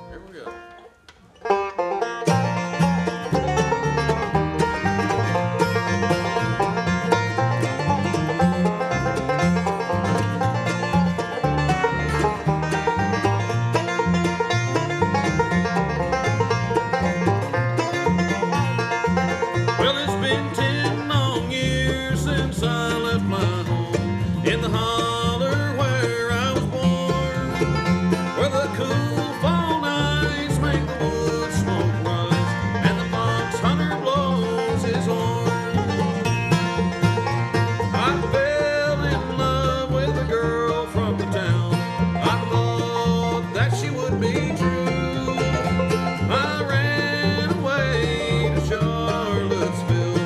Here we go. Well, it's been 10 long years since I left my home in the holler where I was born, where the cool fall nights make the wood smoke rise and the fox hunter blows his horn. I fell in love with a girl from the town. I thought that she would be true. I ran away to Charlottesville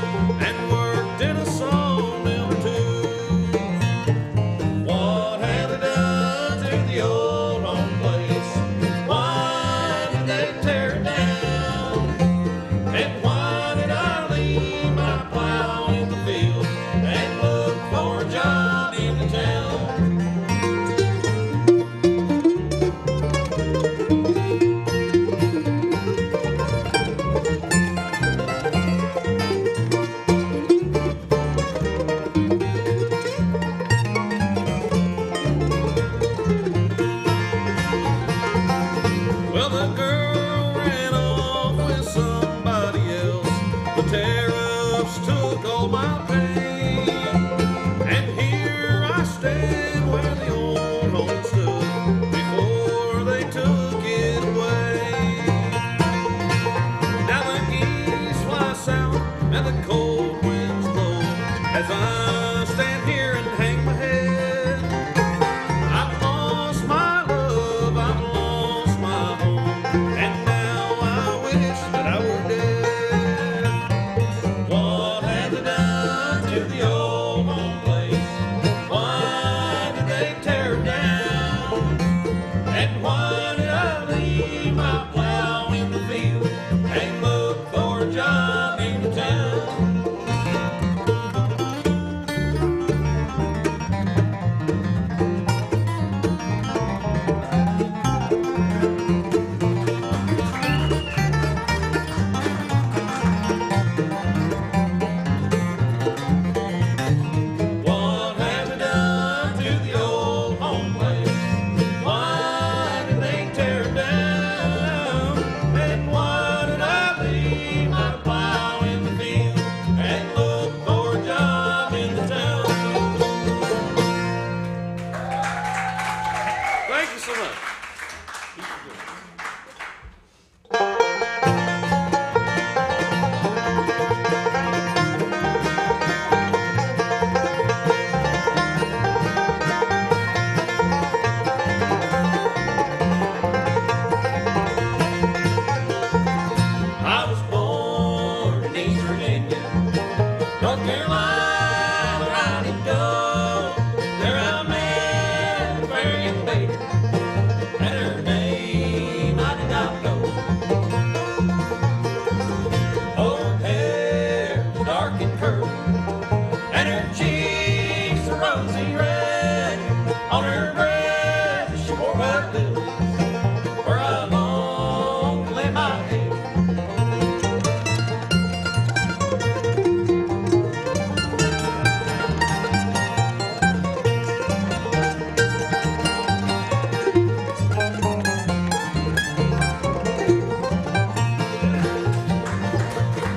and worked in a sawmill too. What have they done to the old home place? Why did they tear it down? And why did I leave my plow in the field and look for a job in the town? Well, the girl ran off with somebody else. The tariffs took all my pay, and here I stand where the old home stood before they took it away. Now the geese fly south and the cold winds blow as I stand here and hang my head. I've lost my love, I've lost my home, and now I wish that I were dead. What have they done to the old home place? Why did they tear it down? And why did I leave my plow in the field and look for a job in the town? What have they done to the old home place? Why did they tear it down? And why did I leave my plow in the field and look for a job in the town? Thank you so much. I was born in East Virginia, North Carolina, right in Doe. There I met a fair young lady, and her name I did not know. Oh, her hair was dark and curly, and her cheeks were rosy red. On her breast she wore white lilies, where I longed to lay my head.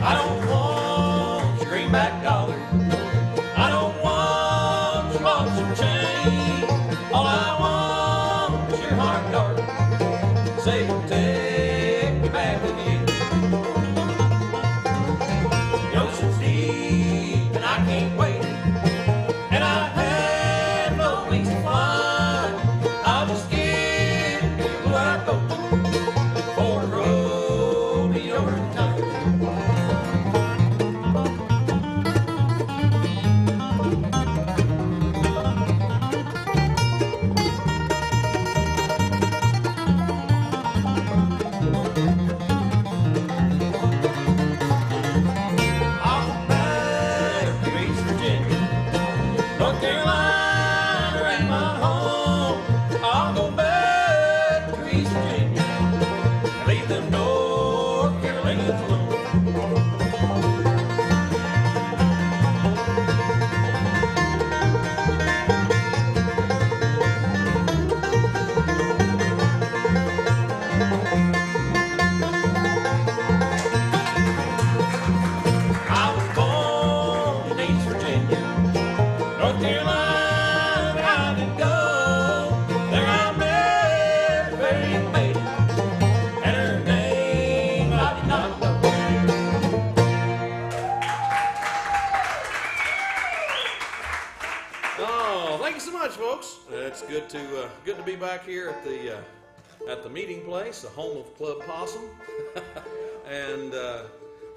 I don't want your greenback dollar. I don't want your Possum chain. All I Thank you so much, folks. It's good to be back here at the meeting place, the home of Club Possum. And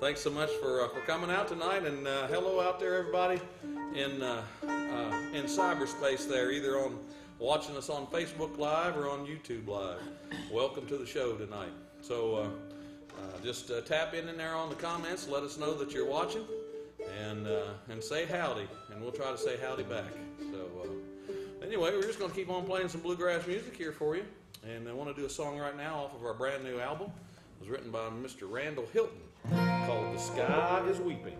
thanks so much for coming out tonight. And hello out there, everybody in cyberspace there, either on watching us on Facebook Live or on YouTube Live. Welcome to the show tonight. So just tap in there on the comments, let us know that you're watching, and say howdy, and we'll try to say howdy back. So anyway, we're just going to keep on playing some bluegrass music here for you, and I want to do a song right now off of our brand new album. It was written by Mr. Randall Hilton, called "The Sky is Weeping."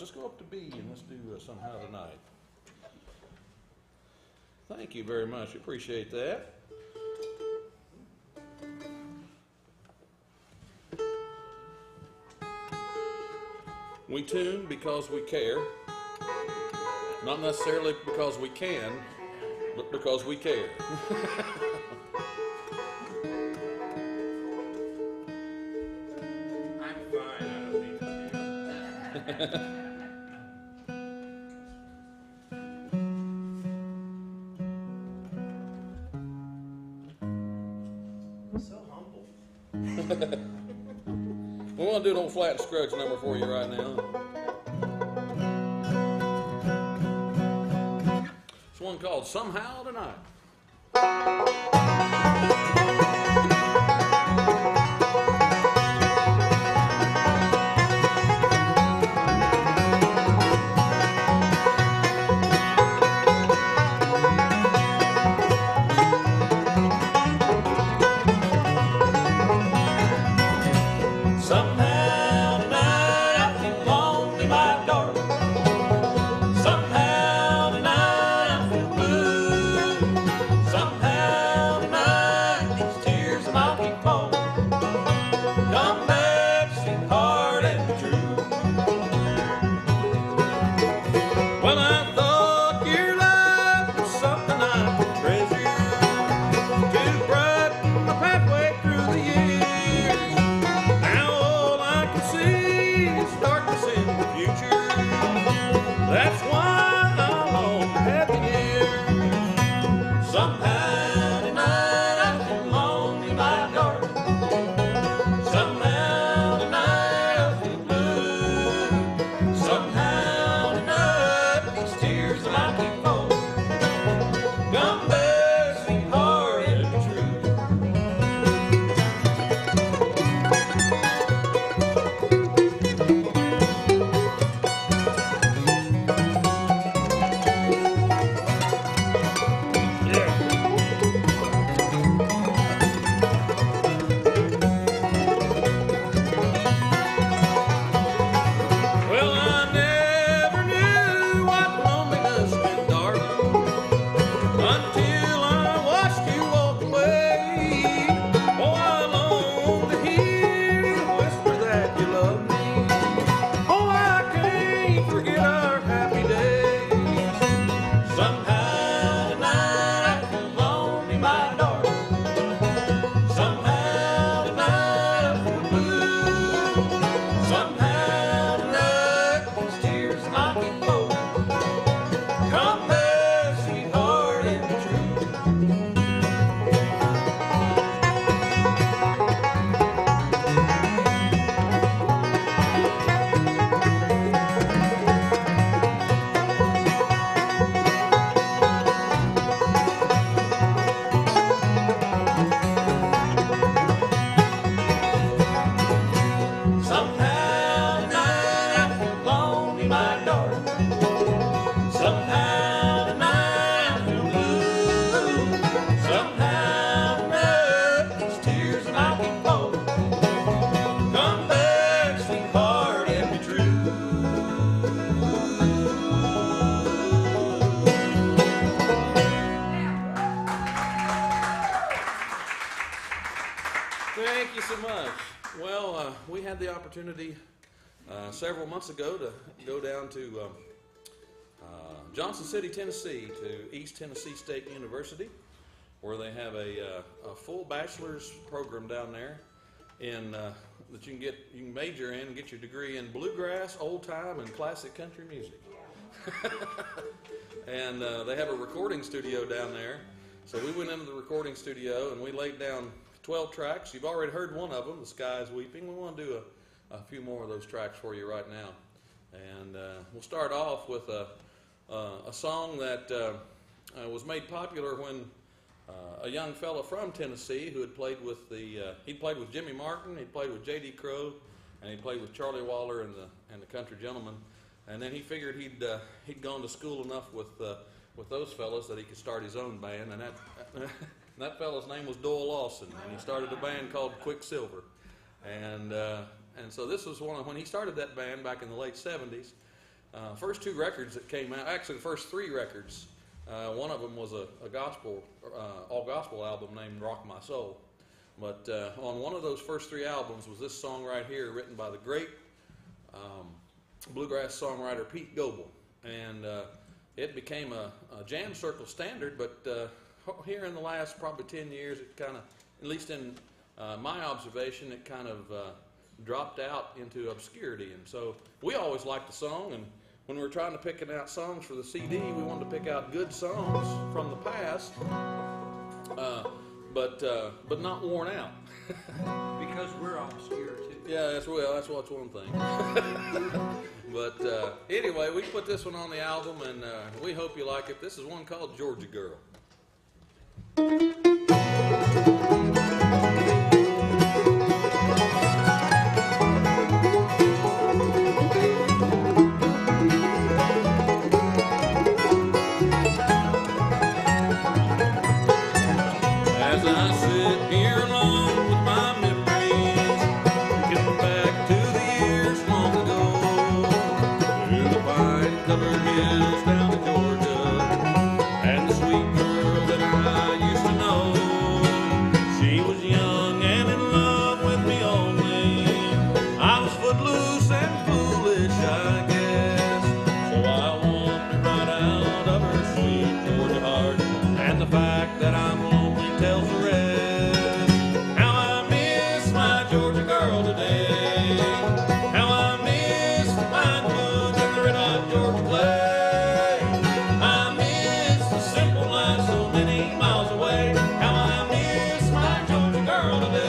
Let's go up to B and let's do Somehow Tonight. Thank you very much. Appreciate that. We tune because we care. Not necessarily because we can, but because we care. I'm fine. I don't need to do it. So humble. We want to do an old Flat and Scruggs number for you right now. It's one called Somehow Tonight. Somehow tonight I feel lonely, my darling. Somehow Come back, sweetheart, and be true. Somehow tonight I feel lonely, my darling. Somehow tonight I feel blue. Somehow tonight these tears might be flowing. Come back, sweetheart, and be true. Thank you so much. Well, we had the opportunity several months ago to go down to Johnson City, Tennessee, to East Tennessee State University, where they have a full bachelor's program down there in that you can major in and get your degree in bluegrass, old time, and classic country music. And they have a recording studio down there. So we went into the recording studio and we laid down 12 tracks. You've already heard one of them, The Sky is Weeping. We want to do a few more of those tracks for you right now. And we'll start off with a song that was made popular when a young fella from Tennessee who had played with he played with Jimmy Martin, he played with J.D. Crowe, and he played with Charlie Waller and the Country Gentlemen. And then he figured he'd gone to school enough with those fellas that he could start his own band, and that fella's name was Doyle Lawson, and he started a band called Quicksilver. And so this was when he started that band back in the late 70s. First two records that came out, actually the first three records, one of them was a all gospel album named Rock My Soul. But on one of those first three albums was this song right here, written by the great bluegrass songwriter Pete Goebel. And it became a jam circle standard, but here in the last probably 10 years, it kind of, at least in my observation, it kind of dropped out into obscurity. And so we always liked the song, and when we were trying to pick out songs for the CD, we wanted to pick out good songs from the past, but not worn out. Because we're obscure too. Yeah, that's what's one thing. But anyway, we put this one on the album, and we hope you like it. This is one called Georgia Girl. As I sit here alone with my memories, thinking back to the years long ago, to the pine-covered hills down in Georgia, and the sweet girl that I used to know. She was young and in love with me only. I was footloose and foolish, I guess. So I wandered right out of her sweet Georgia heart, and the fact that I'm lonely tells the rest. How I miss my Georgia girl today. How I miss the pine woods and the red hot Georgia clay. I miss the simple life so many miles away. How I miss my Georgia girl today.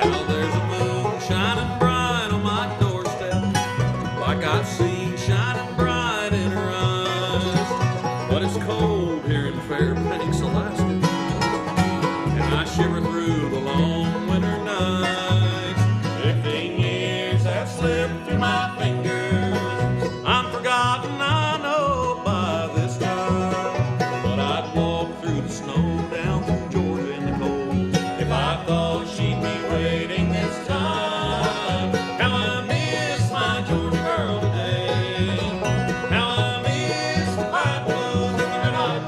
Now there's a moon shining bright on my doorstep, like I've seen shining bright in her eyes. But it's cold here in Fairbanks, Alaska, and I shiver through the long winter nights. 15 years have slipped through my fingers. I'm forgotten, I know, by this time. But I'd walk through the snow down through Georgia in the cold if I thought she'd be waiting this time. How I miss my Georgia girl today. How I miss the white blues and the red hot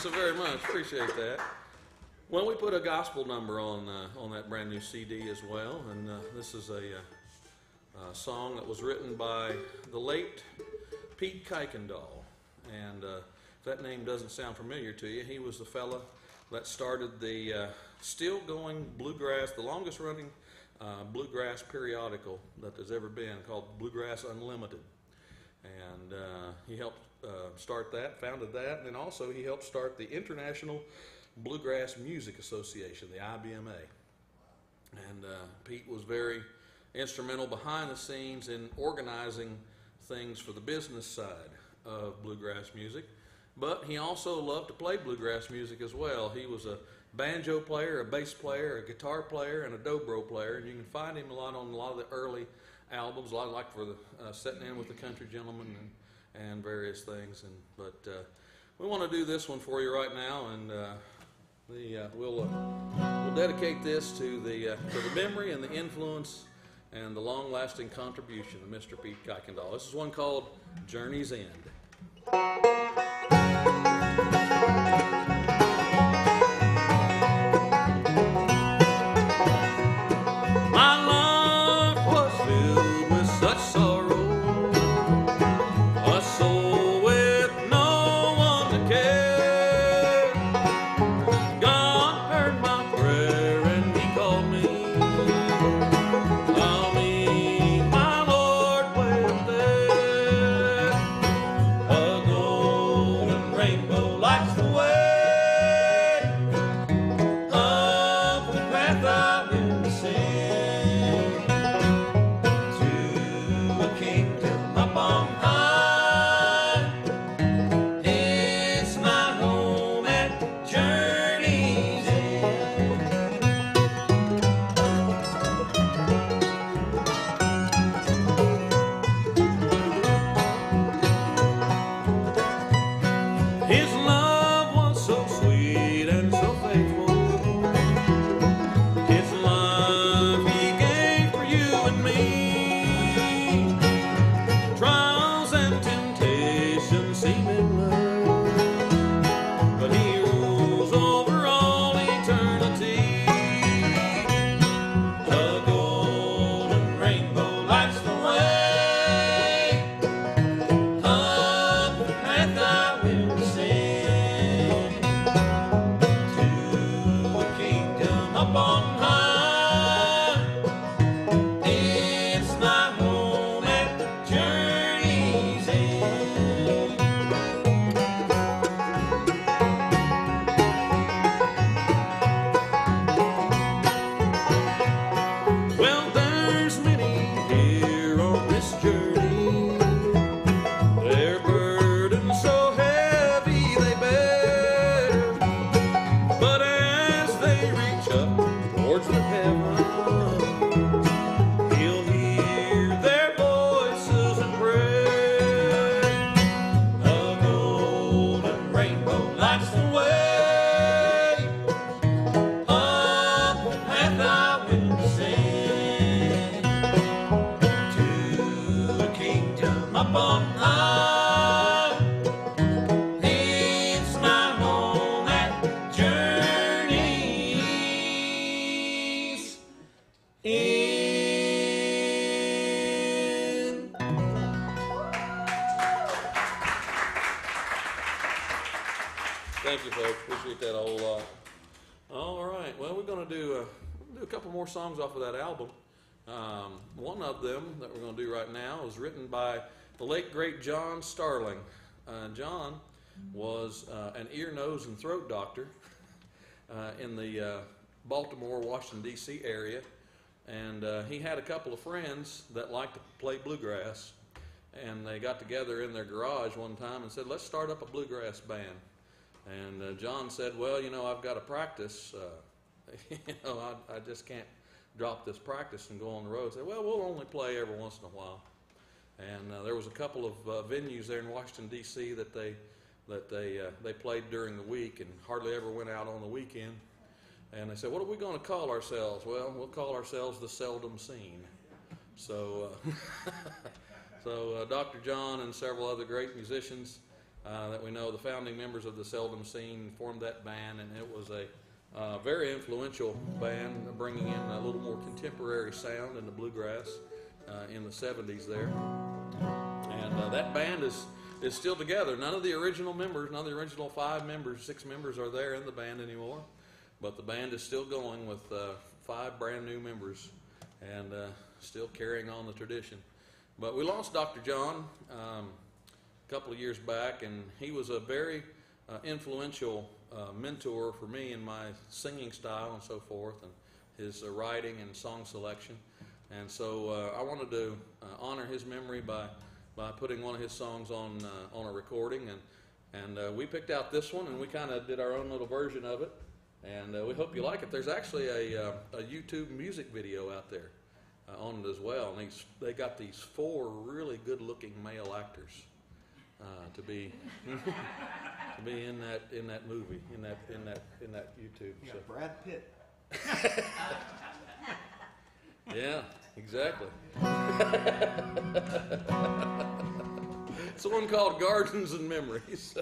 so very much. Appreciate that. Well, we put a gospel number on that brand new CD as well, and this is a song that was written by the late Pete Kuykendall. And if that name doesn't sound familiar to you, he was the fella that started the still going bluegrass, the longest running bluegrass periodical that there's ever been, called Bluegrass Unlimited. And he helped start that, founded that, and then also he helped start the International Bluegrass Music Association, the IBMA. And Pete was very instrumental behind the scenes in organizing things for the business side of bluegrass music, but he also loved to play bluegrass music as well. He was a banjo player, a bass player, a guitar player, and a dobro player, and you can find him a lot on a lot of the early albums, a lot like for the Setting In with the Country Gentleman and various things. But we want to do this one for you right now, and we'll dedicate this to the memory and the influence and the long-lasting contribution of Mr. Pete Kuykendall. This is one called Journey's End. Thank you, folks. Appreciate that a whole lot. All right. Well, we're going to do a couple more songs off of that album. One of them that we're going to do right now is written by the late, great John Starling. John was an ear, nose, and throat doctor in the Baltimore, Washington, D.C. area. And he had a couple of friends that liked to play bluegrass. And they got together in their garage one time and said, let's start up a bluegrass band. And John said, well, you know, I've got to practice. I just can't drop this practice and go on the road. I said, well, we'll only play every once in a while. And there was a couple of venues there in Washington, D.C. that they played during the week and hardly ever went out on the weekend. And they said, what are we going to call ourselves? Well, we'll call ourselves the Seldom Seen. So, Dr. John and several other great musicians that we know. The founding members of the Seldom Scene formed that band, and it was a very influential band, bringing in a little more contemporary sound in the bluegrass in the 70s there. And that band is still together. None of the original members, none of the original 6 members are there in the band anymore, but the band is still going with 5 brand new members and still carrying on the tradition. But we lost Dr. John a couple of years back, and he was a very influential mentor for me in my singing style and so forth, and his writing and song selection. And so I wanted to honor his memory by putting one of his songs on a recording, and we picked out this one, and we kind of did our own little version of it, and we hope you like it. There's actually a YouTube music video out there on it as well, and they got these 4 really good-looking male actors to be in that movie, in that YouTube. You got Brad Pitt. Yeah, exactly. It's the one called Gardens and Memories.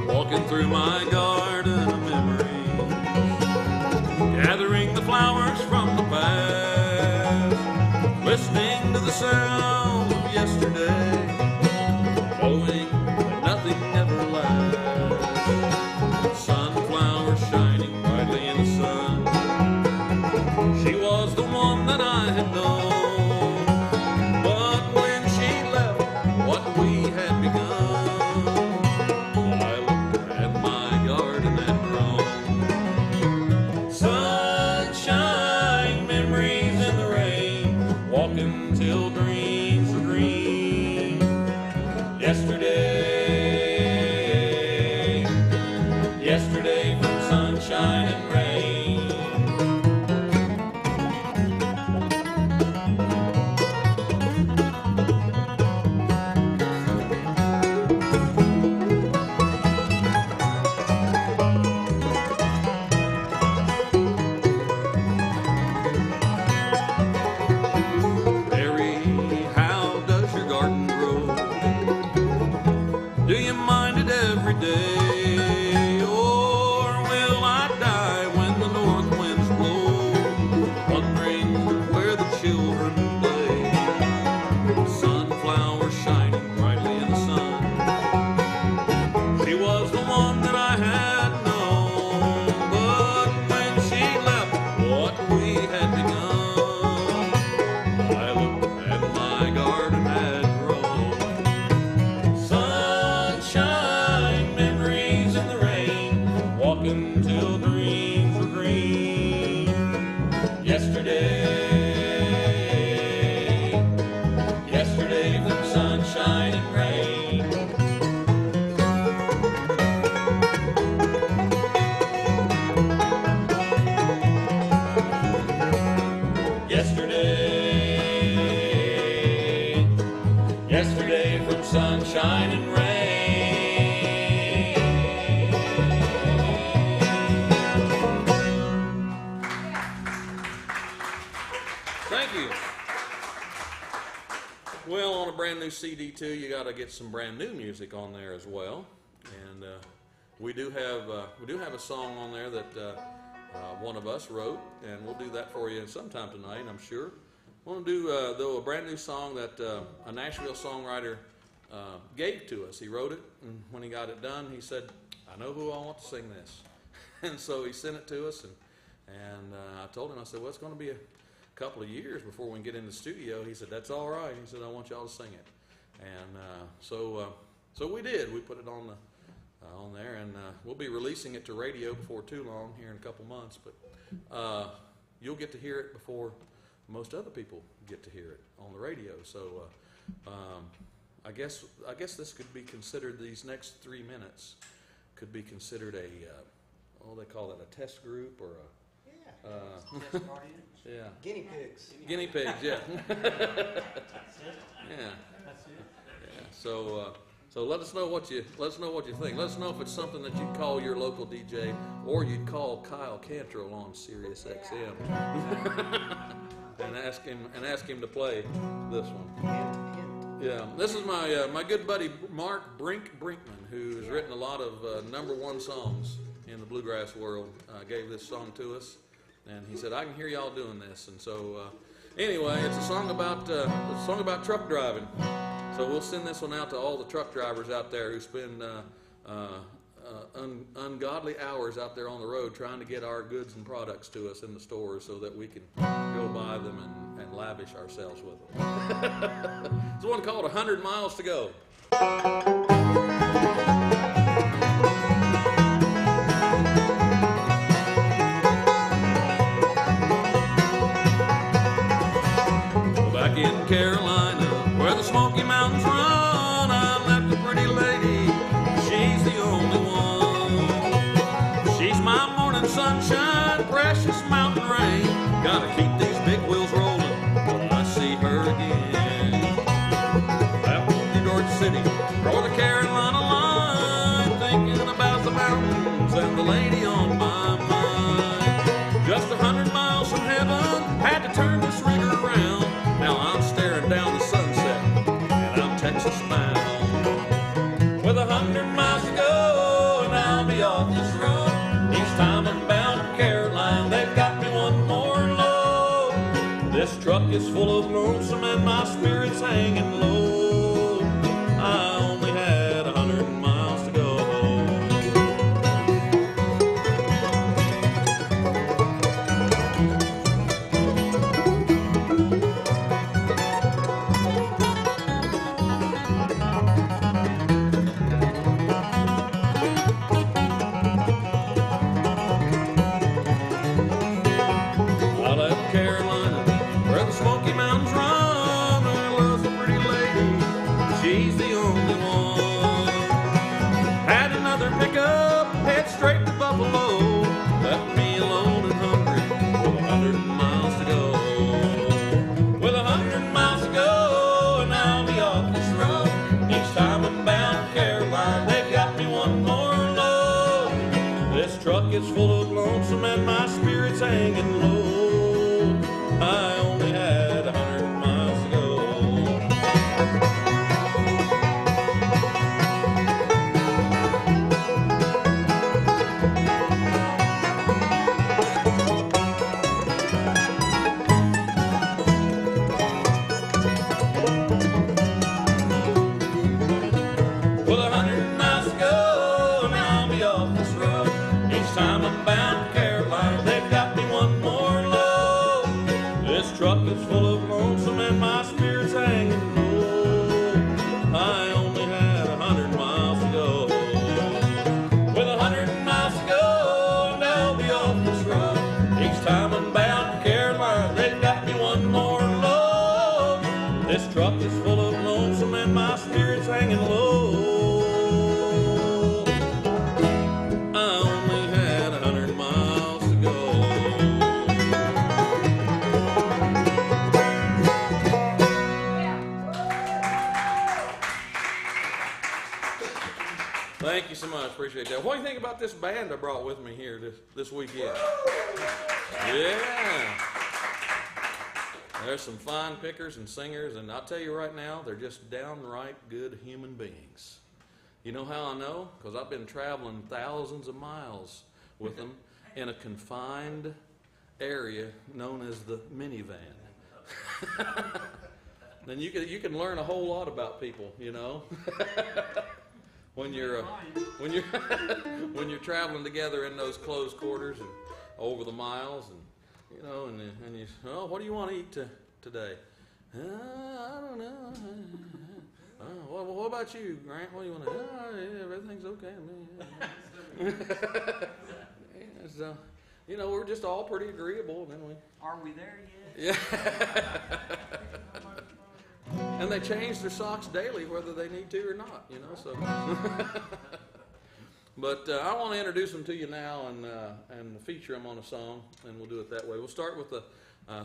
Walking through my garden of memories, gathering the flowers from the past, listening to the sound of yesterday, knowing that nothing ever lasts. Sunflowers shining brightly in the sun. She was the one that I had known, but when she left, what we had begun, I looked at my garden and grown. Sunshine, memories in the rain, walking till dreams were green. Yesterday from sunshine and rain. Mary, how does your garden grow? Do you mind it every day? Till dreams were green. Yesterday from sunshine and rain. Yesterday from sunshine and rain. Thank you. Well, on a brand new CD too, you got to get some brand new music on there as well. And we do have a song on there that one of us wrote, and we'll do that for you sometime tonight, I'm sure. I want to do though a brand new song that a Nashville songwriter gave to us. He wrote it, and when he got it done, he said, "I know who I want to sing this," and so he sent it to us, and I told him, I said, "Well, it's going to be a couple of years before we can get in the studio." He said, "That's all right." He said, "I want y'all to sing it," and so we did. We put it on there, and we'll be releasing it to radio before too long, here in a couple months. But you'll get to hear it before most other people get to hear it on the radio. So I guess this could be considered, these next 3 minutes could be considered a they call that a test group or a Test audience. yeah. Guinea pigs. Guinea pigs, yeah. That's it. Yeah. That's it. Yeah. So So let us know what you think. Let us know if it's something that you'd call your local DJ or you'd call Kyle Cantrell on Sirius XM and ask him to play this one. Yeah, this is my good buddy Mark Brinkman, who's written a lot of #1 songs in the bluegrass world. Gave this song to us, and he said, "I can hear y'all doing this." And so, anyway, it's a song about truck driving. So we'll send this one out to all the truck drivers out there who spend ungodly hours out there on the road trying to get our goods and products to us in the stores so that we can go buy them and lavish ourselves with them. It's one called 100 Miles to Go. Back in Carolina, where the Smoky Mountains run, I left a pretty lady, she's the only one. She's my morning sunshine, precious mountain rain. Gotta keep these big wheels rolling till I see her again. Out in Georgia City, North Carolina line, thinking about the mountains and the lady on my mind. Just 100 miles from heaven, had to turn this rigger around. Now I'm staring down the sunset, and I'm Texas bound. With 100 miles to go, and I'll be off this road. Each time I'm bound for Caroline, they've got me one more load. This truck is full of lonesome, and my spirit's hanging low. I only had 100 miles to go. It's full of lonesome and my spirit's hanging low. I only had 100 miles to go. With 100 miles to go, and I'll be off this road. Each time I'm bound for Carolina, they've got me one more load. This truck is full of lonesome and my spirit's hanging low. I only had 100 miles to go. With 100 miles to go, and I'll be off this road. Each time I'm bound for Carolina, they've got me one more load. This truck is full of lonesome and my spirit's hanging low. Thank you so much. Appreciate that. What do you think about this band I brought with me here this weekend? Yeah. There's some fine pickers and singers, and I'll tell you right now, they're just downright good human beings. You know how I know? Because I've been traveling thousands of miles with them in a confined area known as the minivan. Then you can learn a whole lot about people, you know. When you're traveling together in those close quarters and over the miles, and you know, and you, oh, what do you want to eat today? I don't know. What about you, Grant? What do you want to? Yeah, everything's okay. Yeah, so, you know, we're just all pretty agreeable, then we. Are we there yet? Yeah. And they change their socks daily, whether they need to or not, you know. So, but I want to introduce them to you now and feature them on a song, and we'll do it that way. We'll start with the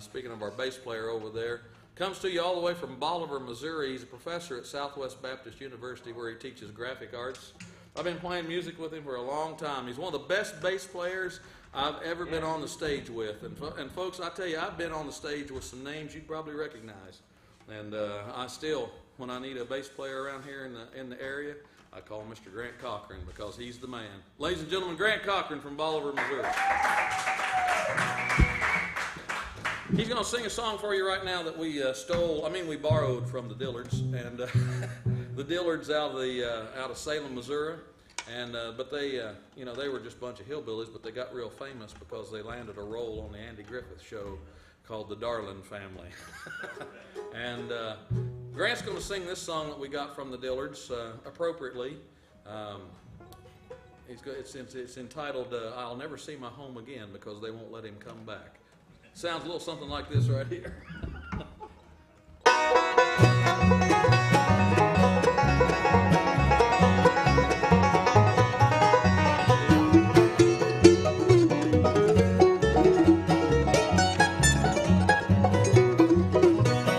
speaking of our bass player over there, Comes to you all the way from Bolivar, Missouri. He's a professor at Southwest Baptist University where he teaches graphic arts. I've been playing music with him for a long time. He's one of the best bass players I've ever been on the stage with. And folks, I tell you, I've been on the stage with some names you'd probably recognize. And I still, when I need a bass player around here in the area, I call Mr. Grant Cochran because he's the man. Ladies and gentlemen, Grant Cochran from Bolivar, Missouri. He's going to sing a song for you right now that we we borrowed from the Dillards, and the Dillards out of Salem, Missouri, and but they were just a bunch of hillbillies, but they got real famous because they landed a role on the Andy Griffith show called The Darling Family. And Grant's going to sing this song that we got from the Dillards appropriately. It's entitled "I'll Never See My Home Again" because they won't let him come back. Sounds a little something like this right here.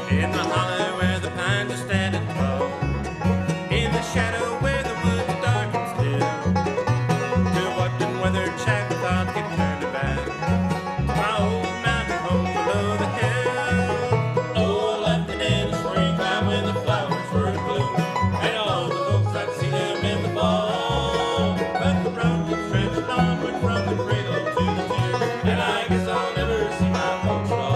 In the hollow where the pines are standing tall, in the shadow where the woods are dark and still, to what and weathered shack thought keep turning back. My old mountain home below the hill. Oh, I left it in the springtime when the flowers were in bloom, and all the folks I'd see them in the fall. But the road was stretched onward from the cradle to the tomb, and I guess I'll never see my folks at all.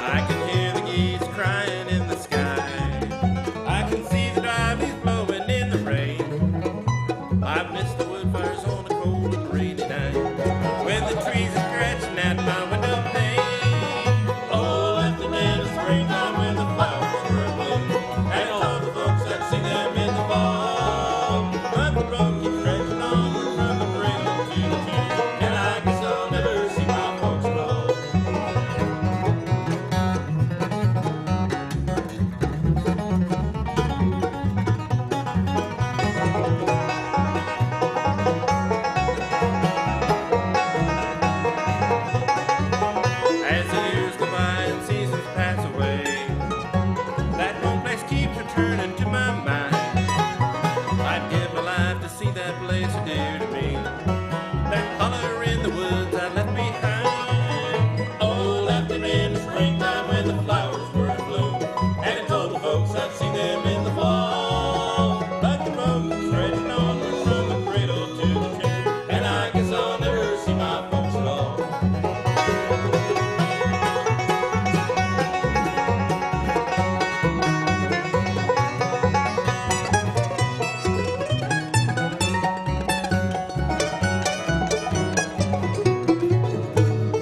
I can hear the geese crying in the sky. I can see the dry leaves blowing in the rain. I've missed the wood fires on a cold and rainy night when the trees are scratching at my window pane. Oh, left it in the springtime when the flowers were in bloom, and all the folks I'd see them in the fall. But the road keeps stretching onward from the cradle to the tomb, and I guess I'll never see my folks at all. As the years go by and seasons pass away, that one place keeps returning to my mind. I'd give my life to see that place so dear to me, that holler in the woods I left behind. Oh, left it in the springtime when the flowers were in bloom, and I told the folks I'd see them in the fall. But the road was stretching onward from the cradle to the tomb, and I guess I'll never see my folks at all.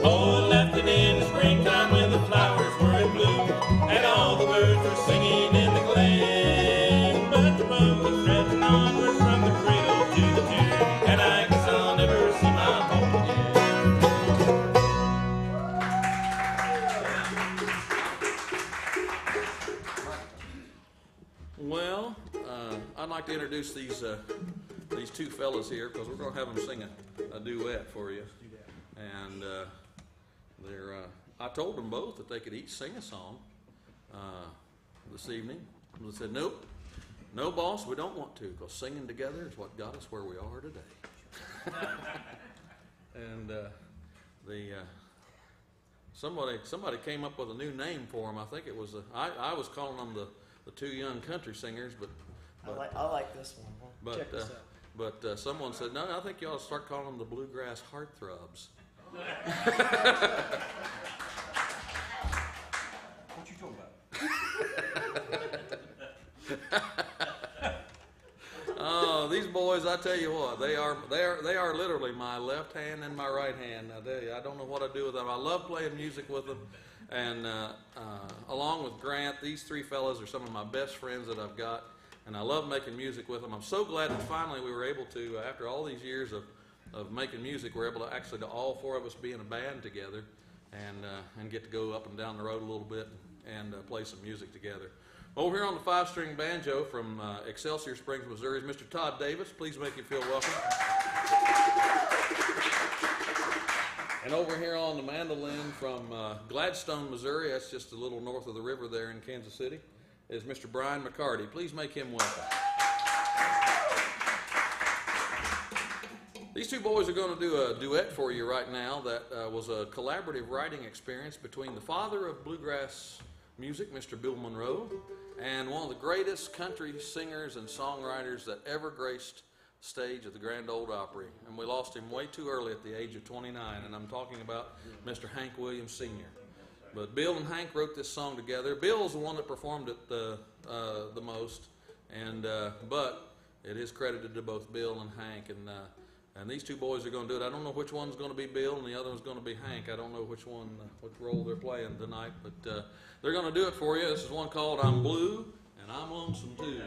Oh, left it in the springtime when the flowers were in bloom, and all the birds were singing in the glen. But the road was stretching onward from the cradle to the tomb, and I guess I'll never see my home again. Well, I'd like to introduce these two fellas here because we're going to have them sing a duet for you. And I told them both that they could each sing a song this evening. They said, nope, no, boss, we don't want to because singing together is what got us where we are today. And somebody came up with a new name for them. I think it was I was calling them the two young country singers, but I like this one. Check this out. but someone said no. I think you ought to start calling them the bluegrass heartthrobs. What you talking about? Oh, these boys! I tell you what, they are literally my left hand and my right hand. I tell you, I don't know what I do with them. I love playing music with them, and along with Grant, these three fellas are some of my best friends that I've got, and I love making music with them. I'm so glad that finally we were able to, after all these years of making music, we're able to actually, all four of us be in a band together, and get to go up and down the road a little bit and play some music together. Over here on the 5-string banjo from Excelsior Springs, Missouri is Mr. Todd Davis. Please make him feel welcome. And over here on the mandolin from Gladstone, Missouri, that's just a little north of the river there in Kansas City, is Mr. Brian McCarty. Please make him welcome. These two boys are going to do a duet for you right now that was a collaborative writing experience between the father of bluegrass music, Mr. Bill Monroe, and one of the greatest country singers and songwriters that ever graced the stage of the Grand Ole Opry. And we lost him way too early at the age of 29, and I'm talking about Mr. Hank Williams Sr. But Bill and Hank wrote this song together. Bill's the one that performed it the most, and but it is credited to both Bill and Hank, and these two boys are going to do it. I don't know which one's going to be Bill and the other one's going to be Hank. I don't know which one, what role they're playing tonight, but they're going to do it for you. This is one called I'm Blue and I'm Lonesome Too.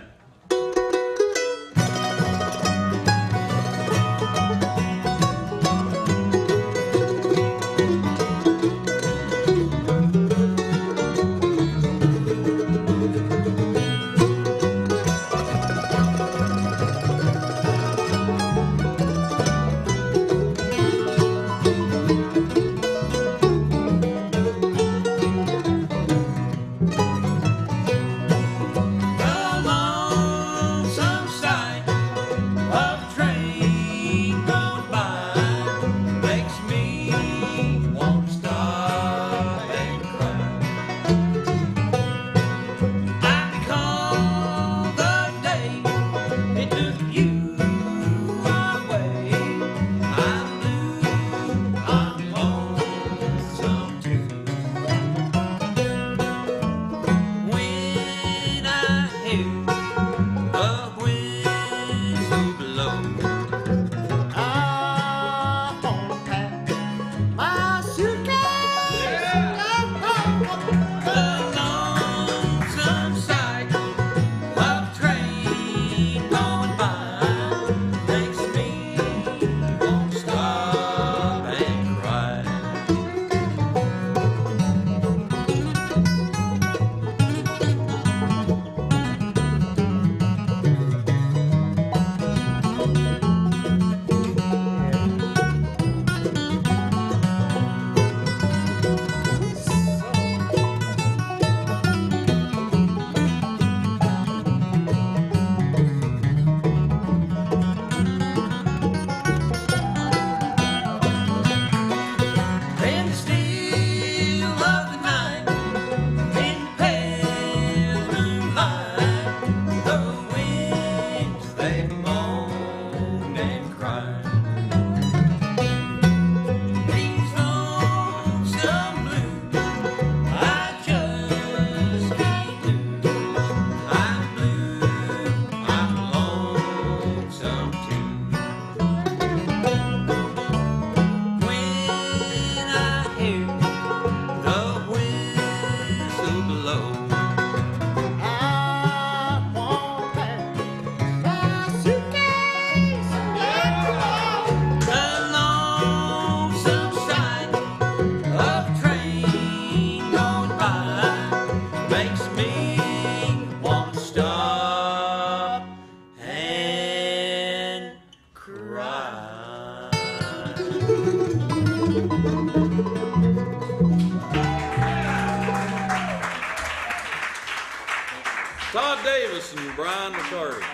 Todd Davis and Brian McCarty.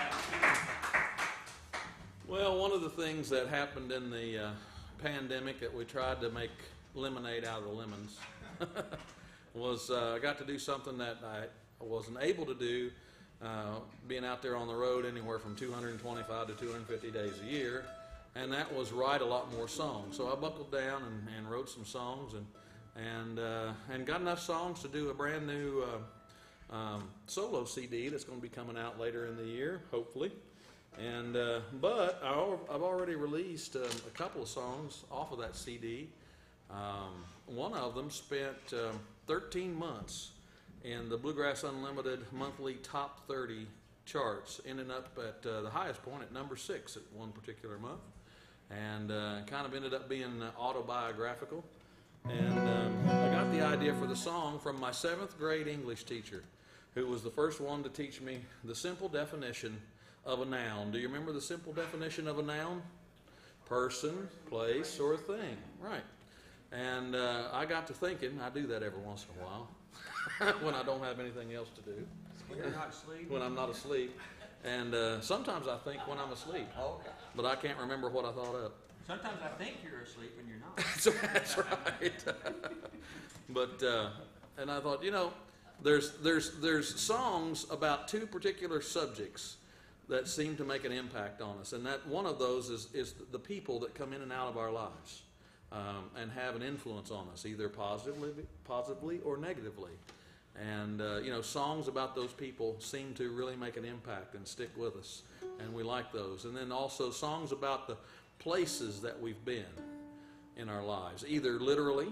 Well, one of the things that happened in the pandemic that we tried to make lemonade out of the lemons was I got to do something that I wasn't able to do being out there on the road anywhere from 225 to 250 days a year, and that was write a lot more songs. So I buckled down and wrote some songs and got enough songs to do a brand new solo CD that's going to be coming out later in the year, hopefully. And but I've already released a couple of songs off of that CD. One of them spent 13 months in the Bluegrass Unlimited monthly top 30 charts, ending up at the highest point at number 6 at one particular month, and kind of ended up being autobiographical. And I got got the idea for the song from my 7th grade English teacher, who was the first one to teach me the simple definition of a noun. Do you remember the simple definition of a noun? Person, place, or thing. Right. And I got to thinking, I do that every once in a while, when I don't have anything else to do. When you're not asleep? When I'm not asleep. And sometimes I think when I'm asleep. Oh, okay. But I can't remember what I thought of. Sometimes I think you're asleep and you're not. That's right. But and I thought, there's songs about 2 particular subjects that seem to make an impact on us, and that one of those is the people that come in and out of our lives and have an influence on us, either positively or negatively. And songs about those people seem to really make an impact and stick with us, and we like those. And then also songs about the places that we've been in our lives, either literally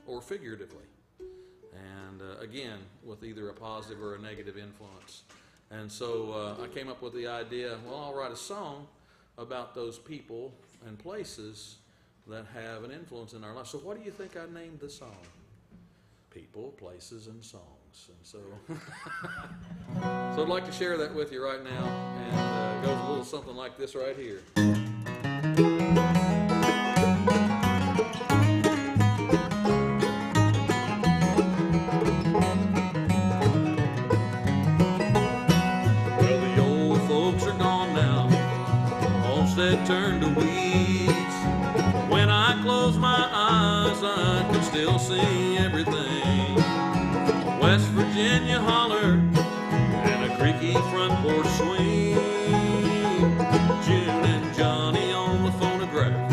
or figuratively, and again with either a positive or a negative influence. And so I came up with the idea, well, I'll write a song about those people and places that have an influence in our lives. So what do you think I named the song? People, Places, and Songs. And so so I'd like to share that with you right now, and it goes a little something like this right here. Turned to weeds. When I close my eyes, I can still see everything. A West Virginia holler and a creaky front porch swing. June and Johnny on the phonograph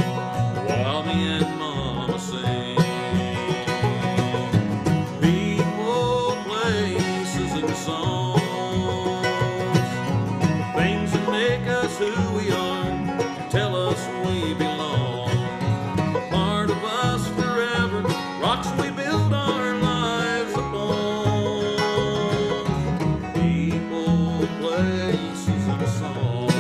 while me and Mama sing. People, places, and songs, things that make us who we are. Tell us we belong. A part of us forever. Rocks we build our lives upon. People, places, and songs.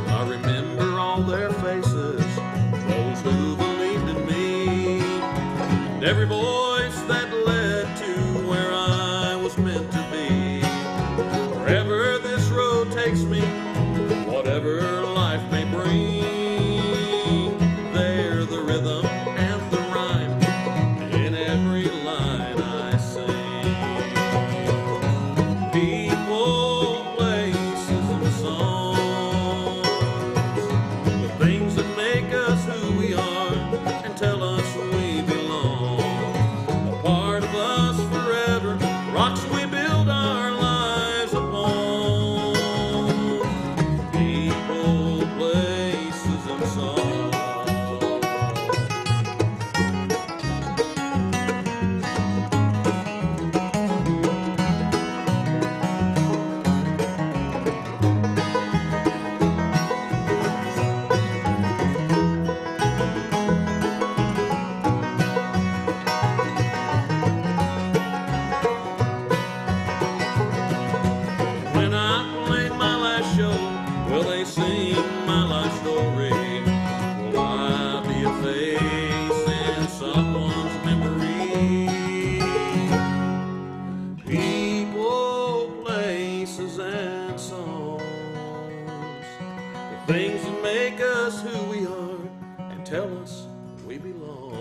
I remember all their faces, those who believed in me, and every voice that led to where I was meant to be. Wherever this road takes me, whatever life may bring, they're the rhythm and the rhyme in every line I sing. People, places, and songs, the things that make us who we are and tell us we belong. A part of us forever, rocks we build our lives upon. People, places, and songs. When I play my last show, will they sing my life story? Will I be a face in someone's memory? People, places, and songs, the things that make us who we are and tell us we belong.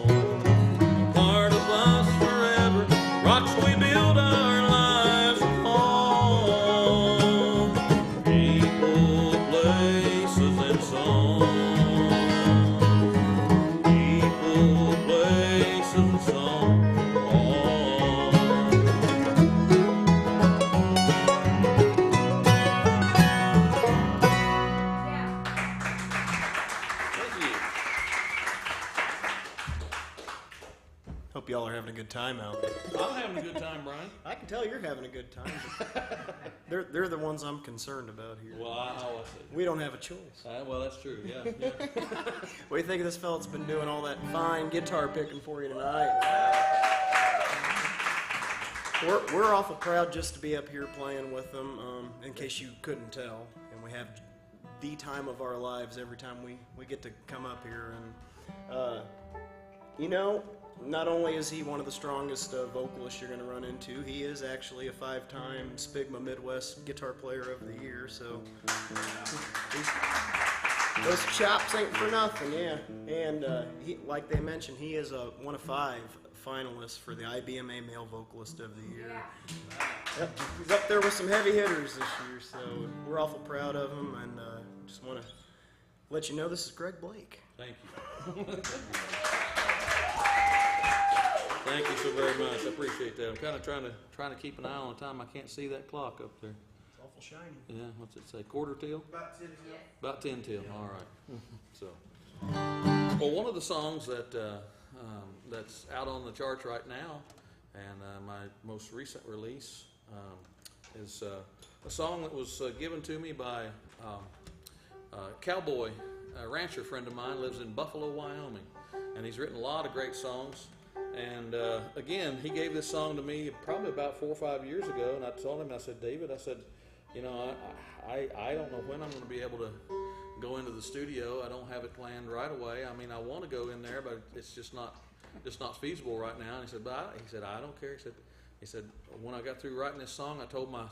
A part of us forever, rocks we build our lives upon. People, places, and songs. People, places, and songs. Thank you. Hope y'all are having a good time out there. I'm having a good time, Brian. I can tell you're having a good time. They're the ones I'm concerned about here. Well, I see. We don't have a choice. Well, that's true. Yeah. What do you think of this fella that's been doing all that fine guitar picking for you tonight? We're awful proud just to be up here playing with them, in case you couldn't tell. And we have the time of our lives every time we get to come up here. And, you know, not only is he one of the strongest vocalists you're going to run into, he is actually a 5-time Spigma Midwest Guitar Player of the Year. So those chops ain't for nothing, yeah. And he, like they mentioned, he is one of 5 finalists for the IBMA Male Vocalist of the Year. Yep, he's up there with some heavy hitters this year, so we're awful proud of him, and just want to let you know this is Greg Blake. Thank you. Thank you so very much. I appreciate that. I'm kind of trying to keep an eye on the time. I can't see that clock up there. It's awful shiny. Yeah, what's it say? Quarter till? About 10 till. About 10 till. All right. So, well, one of the songs that that's out on the charts right now, and my most recent release is a song that was given to me by a cowboy, a rancher friend of mine, lives in Buffalo, Wyoming, and he's written a lot of great songs. And again, he gave this song to me probably about 4 or 5 years ago, and I told him, I said, David, I said, you know, I don't know when I'm going to be able to go into the studio. I don't have it planned right away. I mean, I want to go in there, but it's just not feasible right now. And he said, I don't care. He said, when I got through writing this song, I told my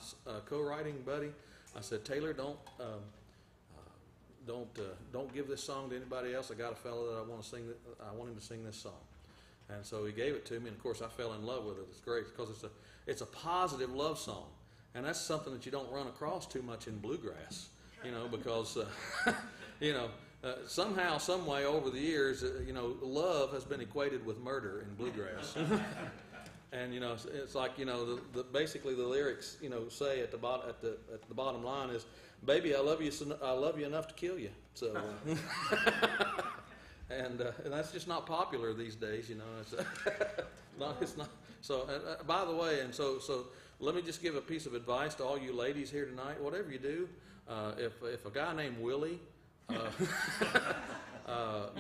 co-writing buddy, I said, Taylor, don't give this song to anybody else. I got a fellow that I want him to sing this song. And so he gave it to me, and of course I fell in love with it. It's great because it's a positive love song, and that's something that you don't run across too much in bluegrass, you know, because you know, somehow, some way over the years, you know, love has been equated with murder in bluegrass. And you know, it's like, you know, basically the lyrics, you know, say at the bottom line is, "Baby, I love you enough to kill you." So. And that's just not popular these days, you know. It's not. So, by the way, and so let me just give a piece of advice to all you ladies here tonight. Whatever you do, if a guy named Willie, you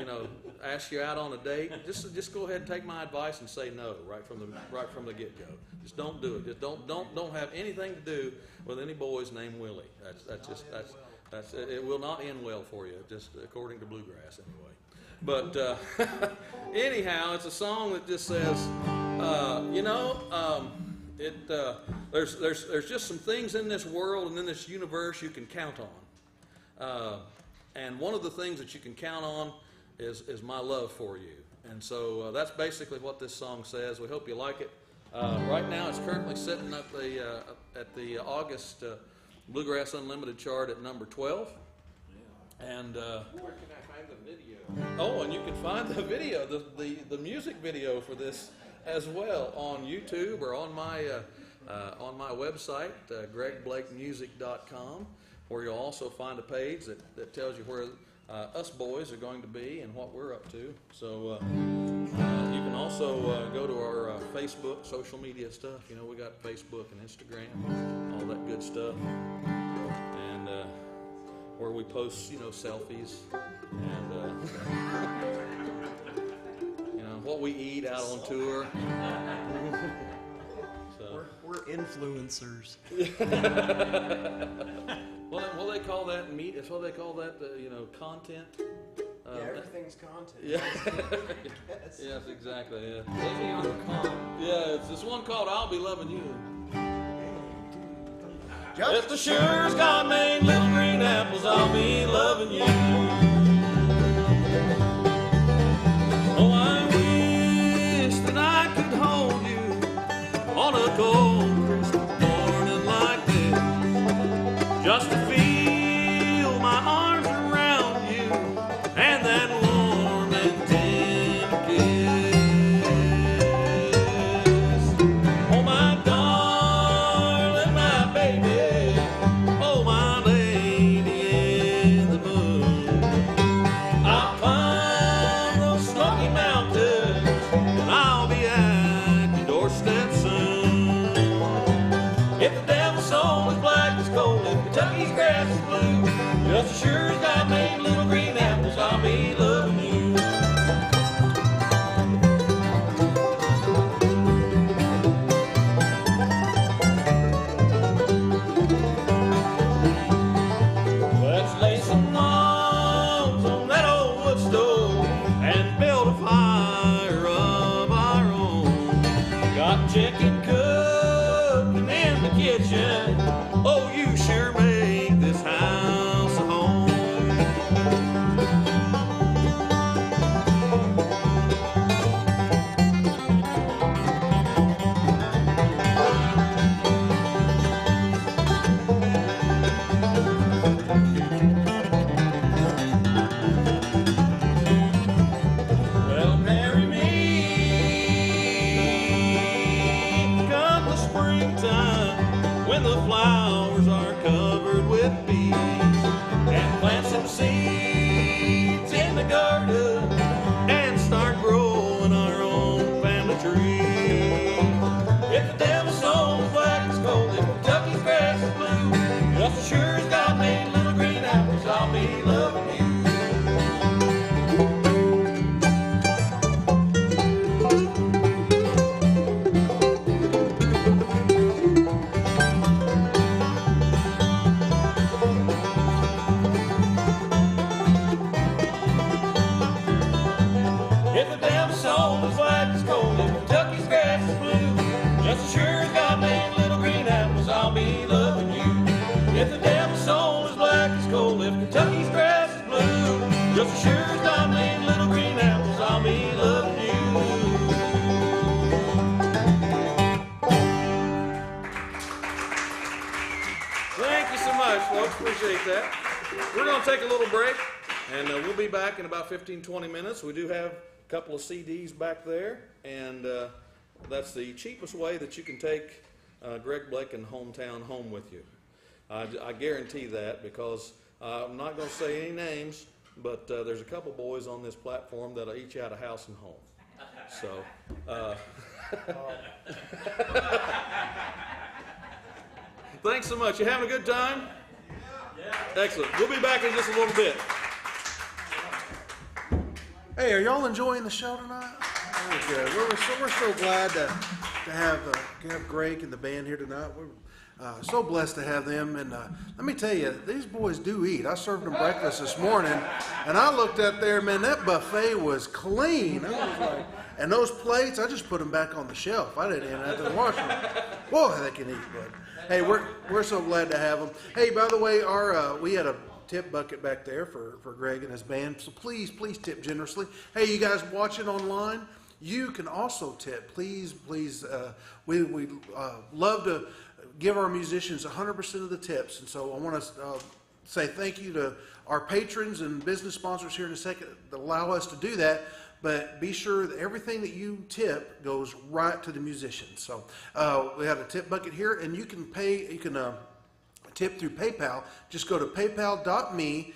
know, asks you out on a date, just go ahead and take my advice and say no right from the get go. Just don't do it. Just don't have anything to do with any boys named Willie. That's it will not end well for you. Just according to bluegrass anyway. But anyhow, it's a song that just says, you know, there's just some things in this world and in this universe you can count on, and one of the things that you can count on is my love for you. And so that's basically what this song says. We hope you like it. Right now, it's currently sitting at the August Bluegrass Unlimited chart at number 12. And where can I find the video? Oh, and you can find the video, the music video for this as well on YouTube or on my website, gregblakemusic.com, where you'll also find a page that tells you where us boys are going to be and what we're up to. So you can also go to our Facebook, social media stuff. You know, we got Facebook and Instagram, all that good stuff. And where we post, you know, selfies and you know what we eat out on tour. So We're influencers. well, they call that meat. It's what they call that. You know, content. Yeah, everything's content. Yeah. Yes. Yes, exactly. Yeah. Living on the con. Yeah, it's this one called "I'll Be Loving You." Just If the sugar's got made little green apples, I'll be loving you. Oh, I wish that I could hold you on a cold Christmas morning like this, just to feel my arms around you and that warm and tender kiss. Oh, my darling, my baby. Oh, my lady in the moon. garden and start growing our own family tree. If the devil's soul is black as coal, if Kentucky's grass is blue, just as sure as God made little green apples, I'll be loving you. If the devil's soul is black as coal, if Kentucky's grass is blue, just as sure as God made little green apples, I'll be loving you. If the devil's soul is black as coal, if Kentucky's grass is blue, just as sure as God made little green apples, I'll be loving you. Thank you so much, folks. Appreciate that. We're going to take a little break, and we'll be back in about 15-20 minutes. We do have a couple of CDs back there, and that's the cheapest way that you can take Greg Blake and Hometown home with you. I guarantee that, because I'm not going to say any names, but there's a couple boys on this platform that'll eat you out of house and home. So, thanks so much. You having a good time? Yeah. Excellent. We'll be back in just a little bit. Hey, are y'all enjoying the show tonight? Very good. We're so glad to have Greg and the band here tonight. We're so blessed to have them. And let me tell you, these boys do eat. I served them breakfast this morning, and I looked out there, man, that buffet was clean. I was like, and those plates, I just put them back on the shelf. I didn't even have to wash them. Boy, they can eat. But hey, we're so glad to have them. Hey, by the way, we had a tip bucket back there for Greg and his band, so please tip generously. Hey, you guys watching online, you can also tip. Please, we love to give our musicians 100% of the tips, and so I want to say thank you to our patrons and business sponsors here in a second that allow us to do that. But be sure that everything that you tip goes right to the musicians. So we have a tip bucket here, and you can tip through PayPal. Just go to paypal.me/Ozark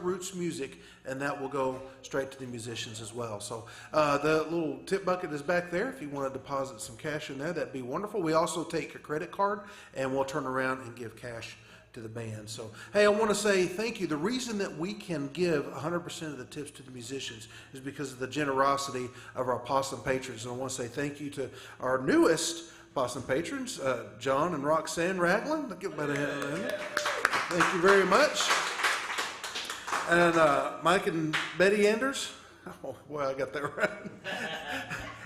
Roots Music, and that will go straight to the musicians as well. So the little tip bucket is back there. If you want to deposit some cash in there, that'd be wonderful. We also take a credit card, and we'll turn around and give cash to the band. So, hey, I want to say thank you. The reason that we can give 100% of the tips to the musicians is because of the generosity of our Possum patrons. And I want to say thank you to our newest Possum patrons, John and Roxanne Ragland. Give them a hand around. Thank you very much. And Mike and Betty Anders. Oh, well, I got that right.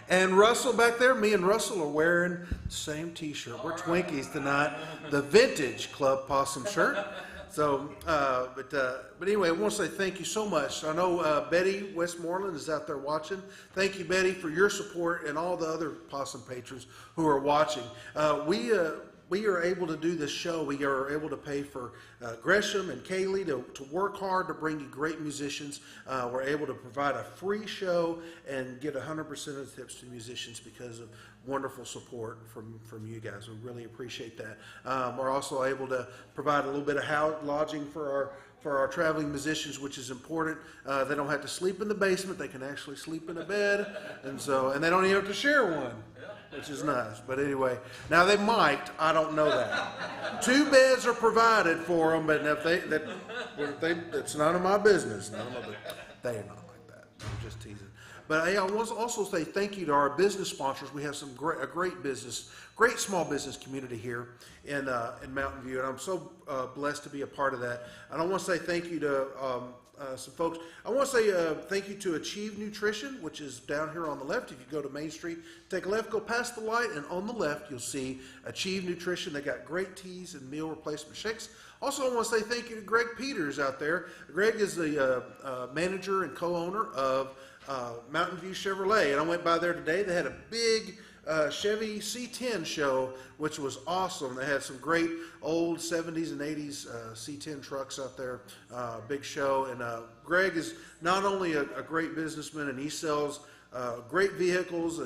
And Russell back there, me and Russell are wearing the same t-shirt. We're Twinkies tonight, the vintage Club Possum shirt. So, but anyway, I want to say thank you so much. I know Betty Westmoreland is out there watching. Thank you, Betty, for your support and all the other Possum patrons who are watching. We are able to do this show. We are able to pay for Gresham and Kaylee to work hard to bring you great musicians. We're able to provide a free show and get 100% of the tips to musicians because of wonderful support from you guys. We really appreciate that. We're also able to provide a little bit of lodging for our traveling musicians, which is important. They don't have to sleep in the basement. They can actually sleep in a bed, and they don't even have to share one, which is nice. But anyway, now they might. I don't know that. 2 beds are provided for them, but if it's none of my business. They are not like that. I'm just teasing. But I want to also say thank you to our business sponsors. We have a great small business community here in Mountain View, and I'm so blessed to be a part of that. And I want to say thank you to some folks. I want to say thank you to Achieve Nutrition, which is down here on the left. If you go to Main Street, take a left, go past the light, and on the left you'll see Achieve Nutrition. They got great teas and meal replacement shakes. Also, I want to say thank you to Greg Peters out there. Greg is the manager and co-owner of Mountain View Chevrolet, and I went by there today. They had a big Chevy C10 show, which was awesome. They had some great old 70s and 80s C10 trucks out there. Big show. And Greg is not only a great businessman, and he sells great vehicles,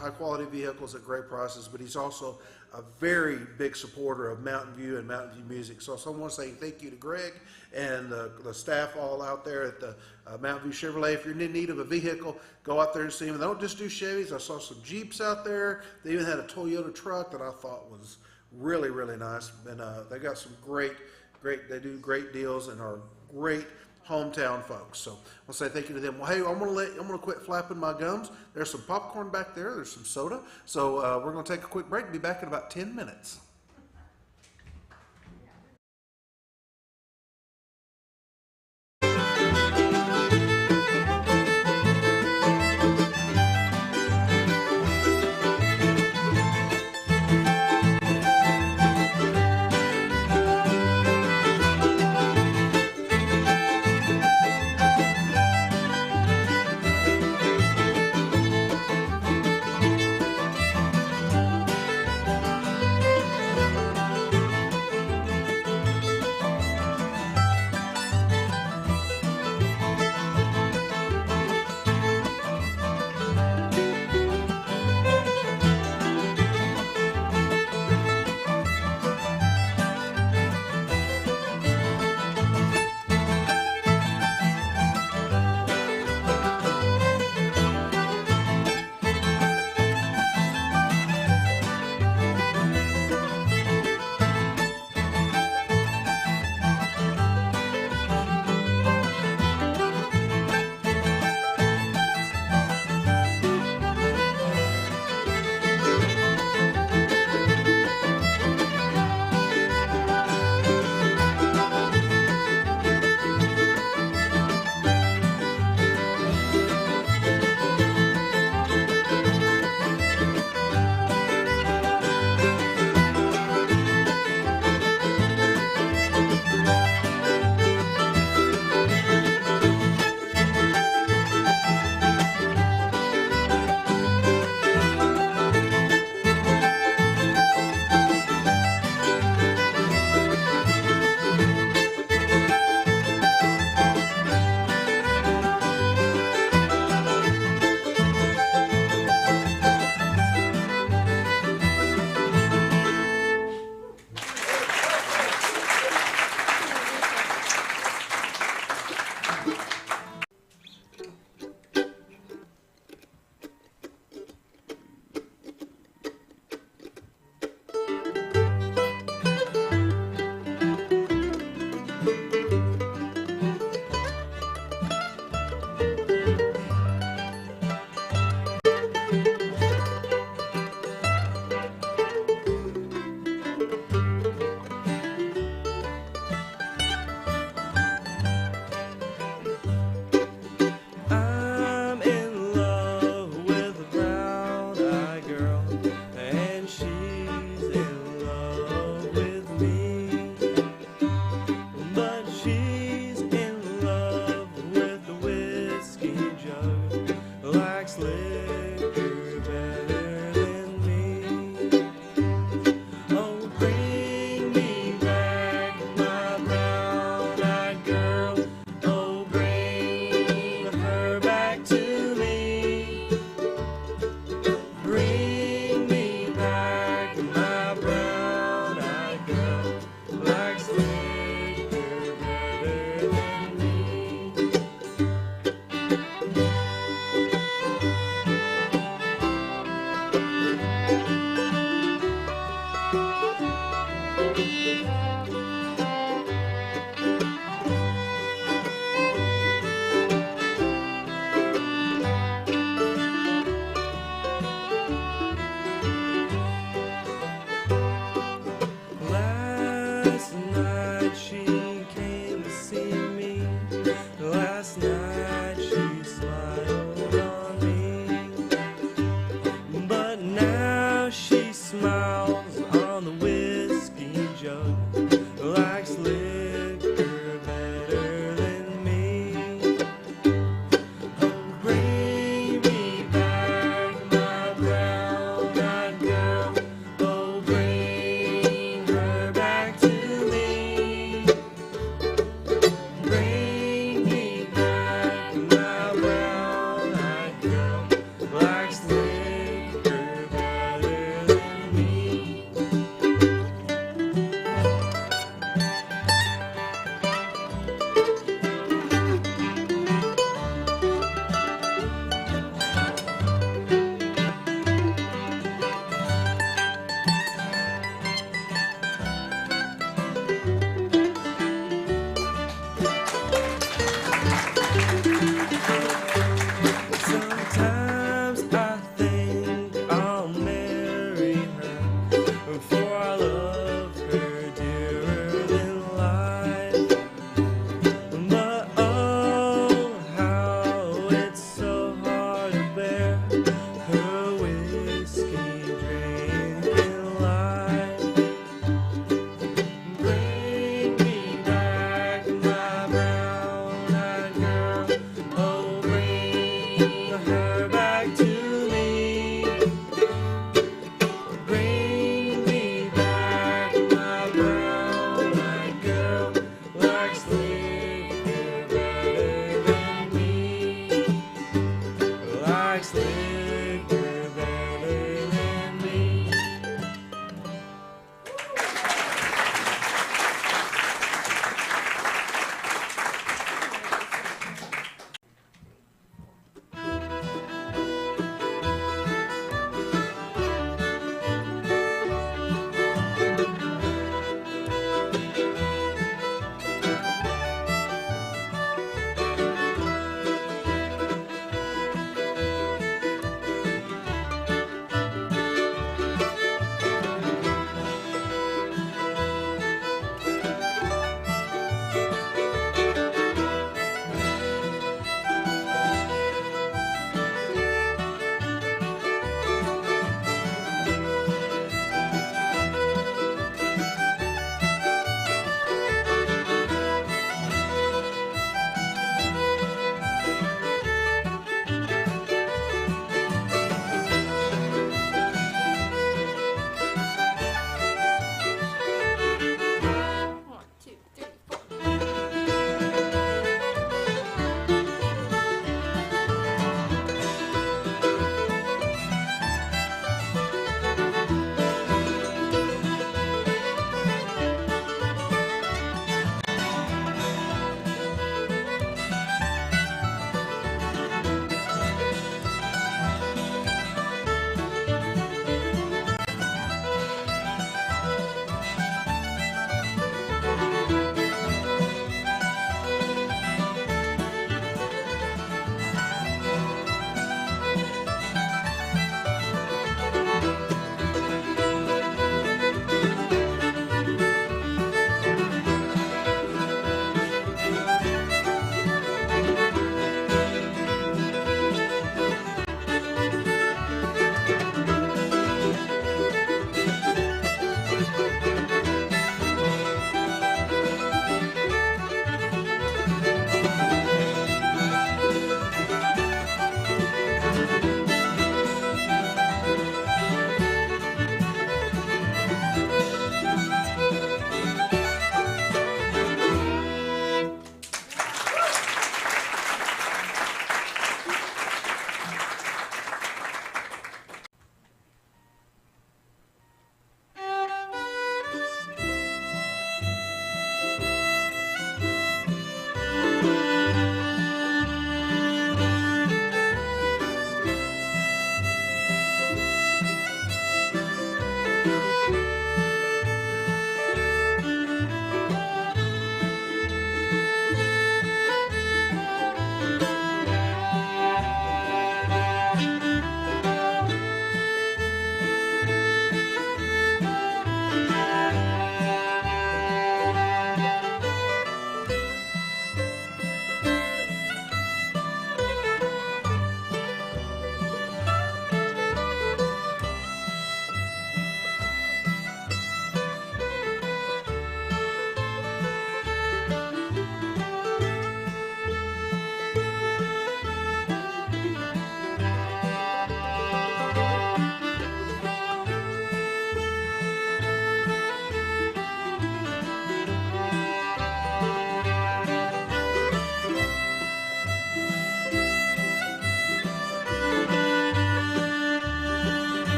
high quality vehicles at great prices, but he's also a very big supporter of Mountain View and Mountain View music. So I want to say thank you to Greg and the staff all out there at the Mountain View Chevrolet. If you're in need of a vehicle, go out there and see them. They don't just do Chevys. I saw some Jeeps out there. They even had a Toyota truck that I thought was really, really nice. And they got some great, they do great deals and are great hometown folks. So I'll say thank you to them. Well, hey, I'm gonna quit flapping my gums. There's some popcorn back there. There's some soda. So we're gonna take a quick break and be back in about 10 minutes.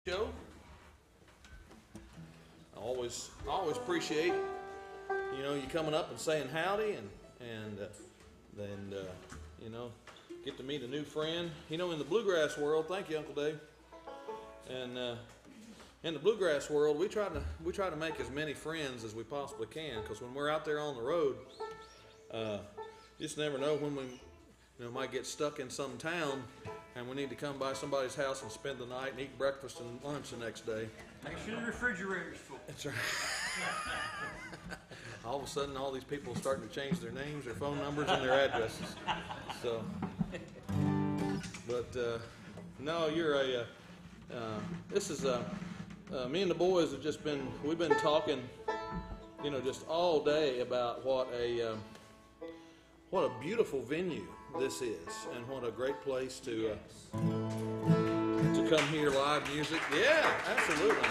Show. I always appreciate, you coming up and saying howdy and then get to meet a new friend. In the bluegrass world, thank you, Uncle Dave. And in the bluegrass world, we try to make as many friends as we possibly can, because when we're out there on the road, you just never know when we might get stuck in some town and we need to come by somebody's house and spend the night and eat breakfast and lunch the next day. Make sure the refrigerator's full. That's right. All of a sudden, all these people are starting to change their names, their phone numbers, and their addresses. So, but no, this is me and the boys have we've been talking, just all day about what a beautiful venue this is, and what a great place to come hear live music. Yeah, absolutely.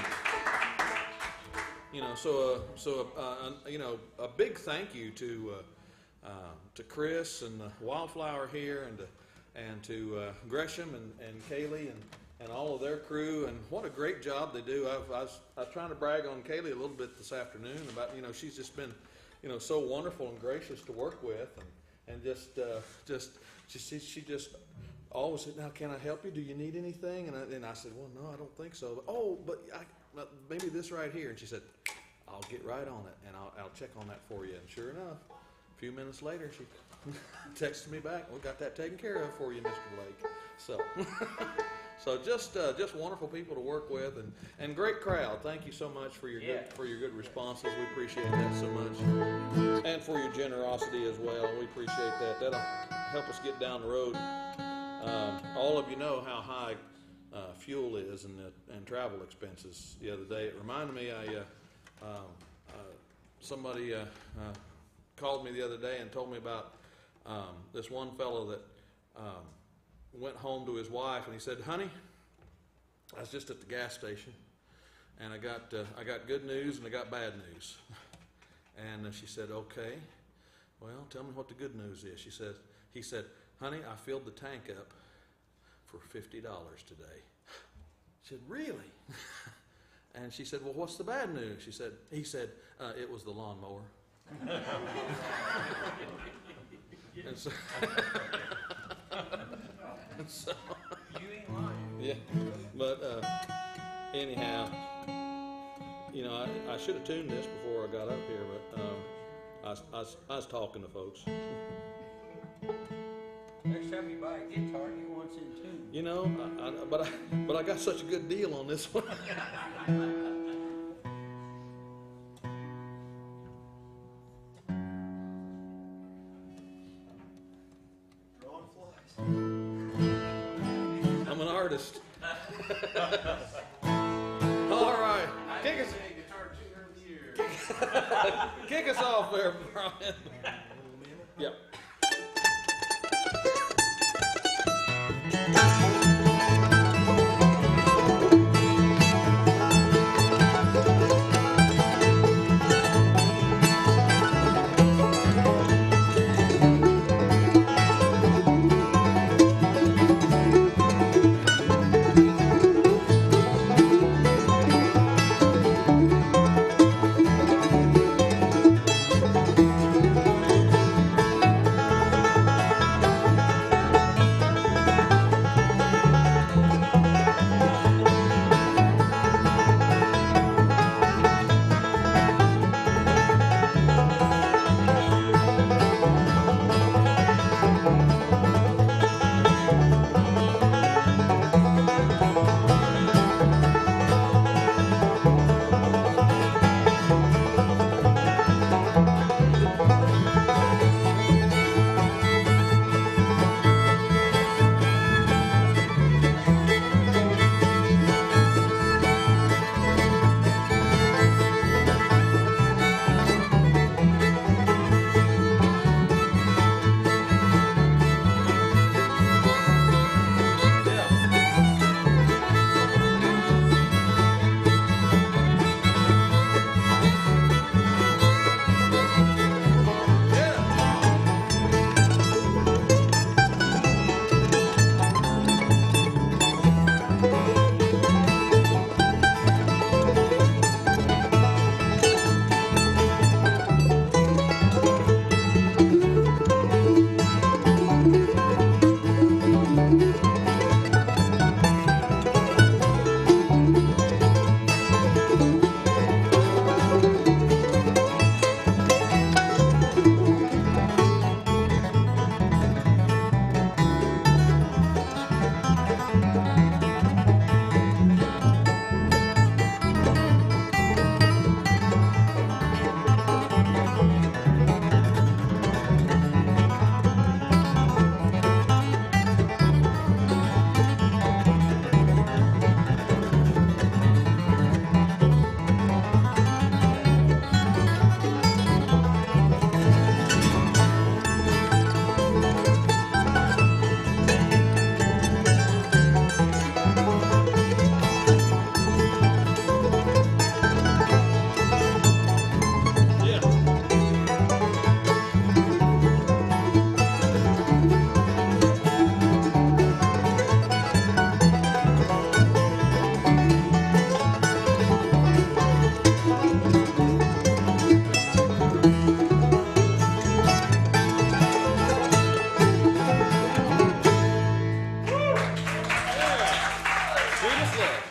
A big thank you to Chris and the Wildflower here, and to Gresham and Kaylee and all of their crew, and what a great job they do. I was trying to brag on Kaylee a little bit this afternoon about, she's just been, so wonderful and gracious to work with, and she just always said, "Now, can I help you? Do you need anything?" And I said, "Well, no, I don't think so. But maybe this right here." And she said, "I'll get right on it, and I'll check on that for you." And sure enough, a few minutes later, she texted me back, "We got that taken care of for you, Mr. Blake." So, so just wonderful people to work with, and great crowd. Thank you so much for your good responses. We appreciate that so much, and for your generosity as well. We appreciate that. That'll help us get down the road. All of you know how high fuel is and travel expenses. The other day, it reminded me. Somebody called me the other day and told me about this one fellow that went home to his wife, and he said, "Honey, I was just at the gas station, and I got good news and I got bad news." And she said, "Okay, well, tell me what the good news is." He said, "Honey, I filled the tank up for $50 today." She said, "Really?" And she said, "Well, what's the bad news?" He said, "It was the lawnmower." And so, You ain't lying. yeah. But anyhow, I should have tuned this before I got up here, but I was talking to folks. Next time you buy a guitar, you want it in tune. But I got such a good deal on this one. Drawing flies. I'm an artist. All right, kick us off there, Brian. Yep. Much love.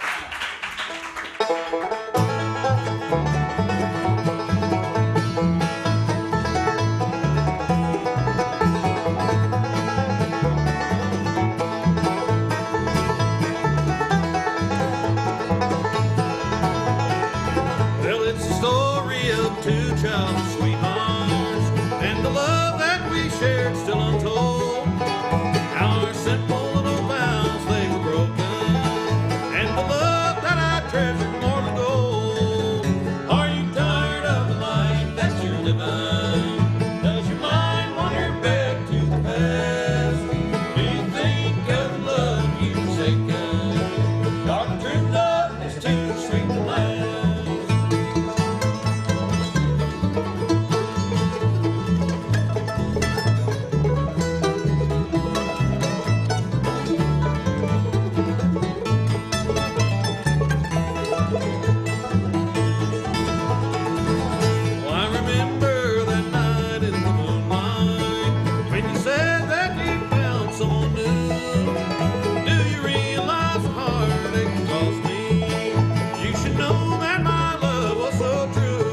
Well, it's the story of two childhood sweethearts and the love that we shared still untold. Our simple little vows, they were broken, and the love that I treasured more than gold. Are you tired of the life that you're living? Does your mind wander back to the past? Do you think of the love you've forsaken? Dark true love is too sweet to last. Well, I remember that night in the moonlight when you said that you found someone new. Do you realize the heartache it caused me? You should know that my love was so true.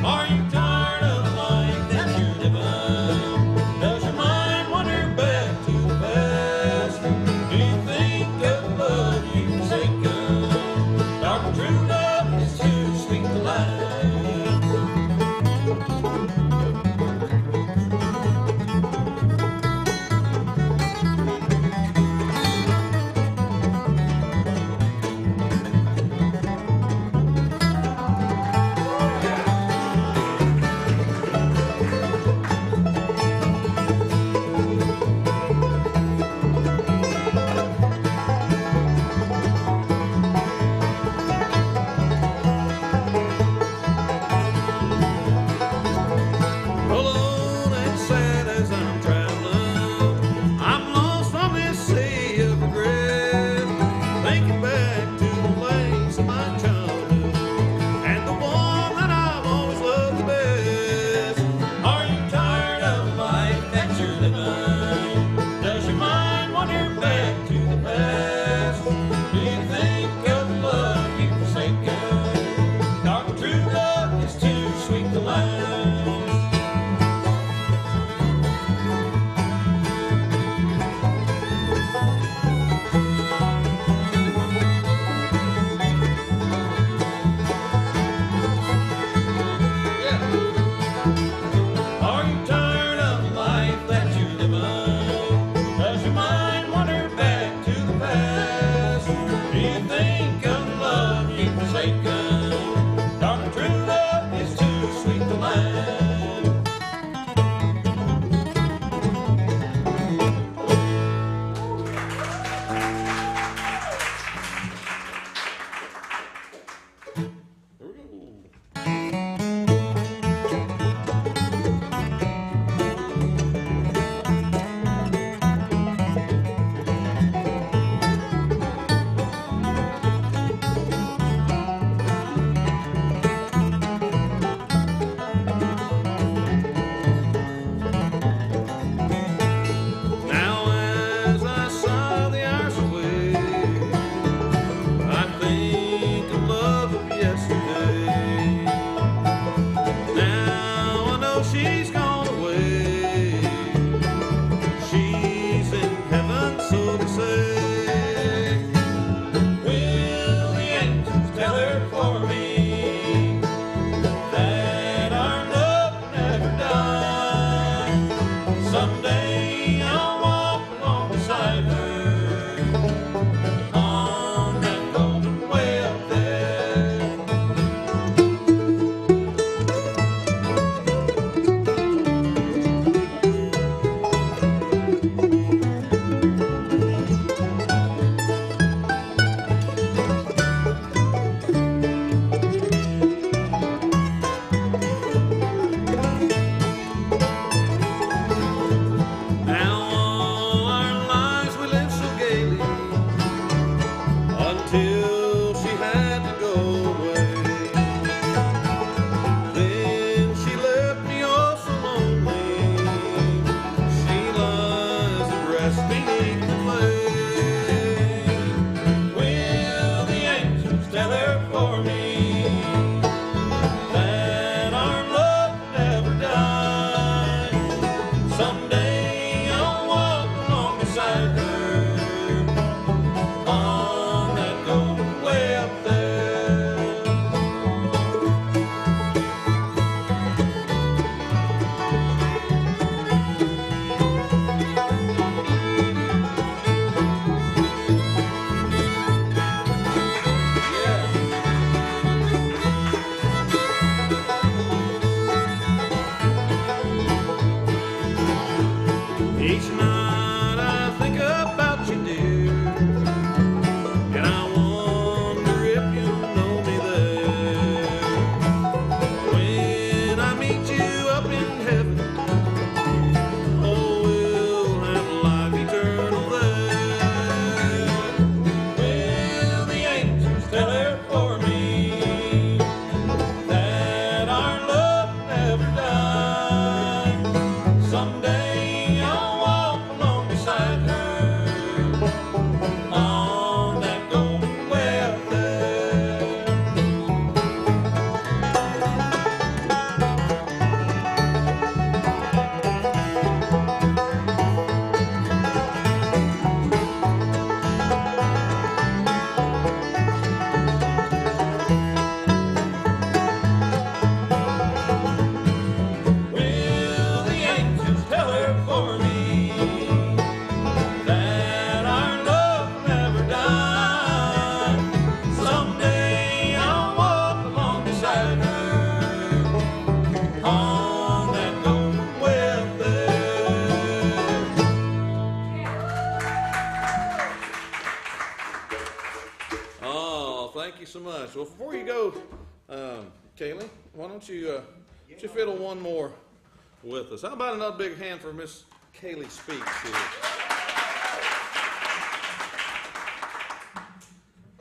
Are you tired of the life that you're living? Does your mind wander back to the past? Do you think of the love you've forsaken? Dark true love is too sweet to last. Alone and sad as I'm traveling, I'm lost on this sea of regret, thinking back to the ways of my childhood and the one that I've always loved the best. Are you tired of the life that you're living? Does your mind wander back to the past? Do you think of the love you've forsaken? Dark true love is too sweet to last. Are you tired of the life that you're living? Does your mind wander back to the past? Do you think of the love you've forsaken? Dark true love is too sweet to last. Here we go. Thank you so much. Well, before you go, Kaylee, why don't you fiddle one more with us? How about another big hand for Miss Kaylee Speaks here?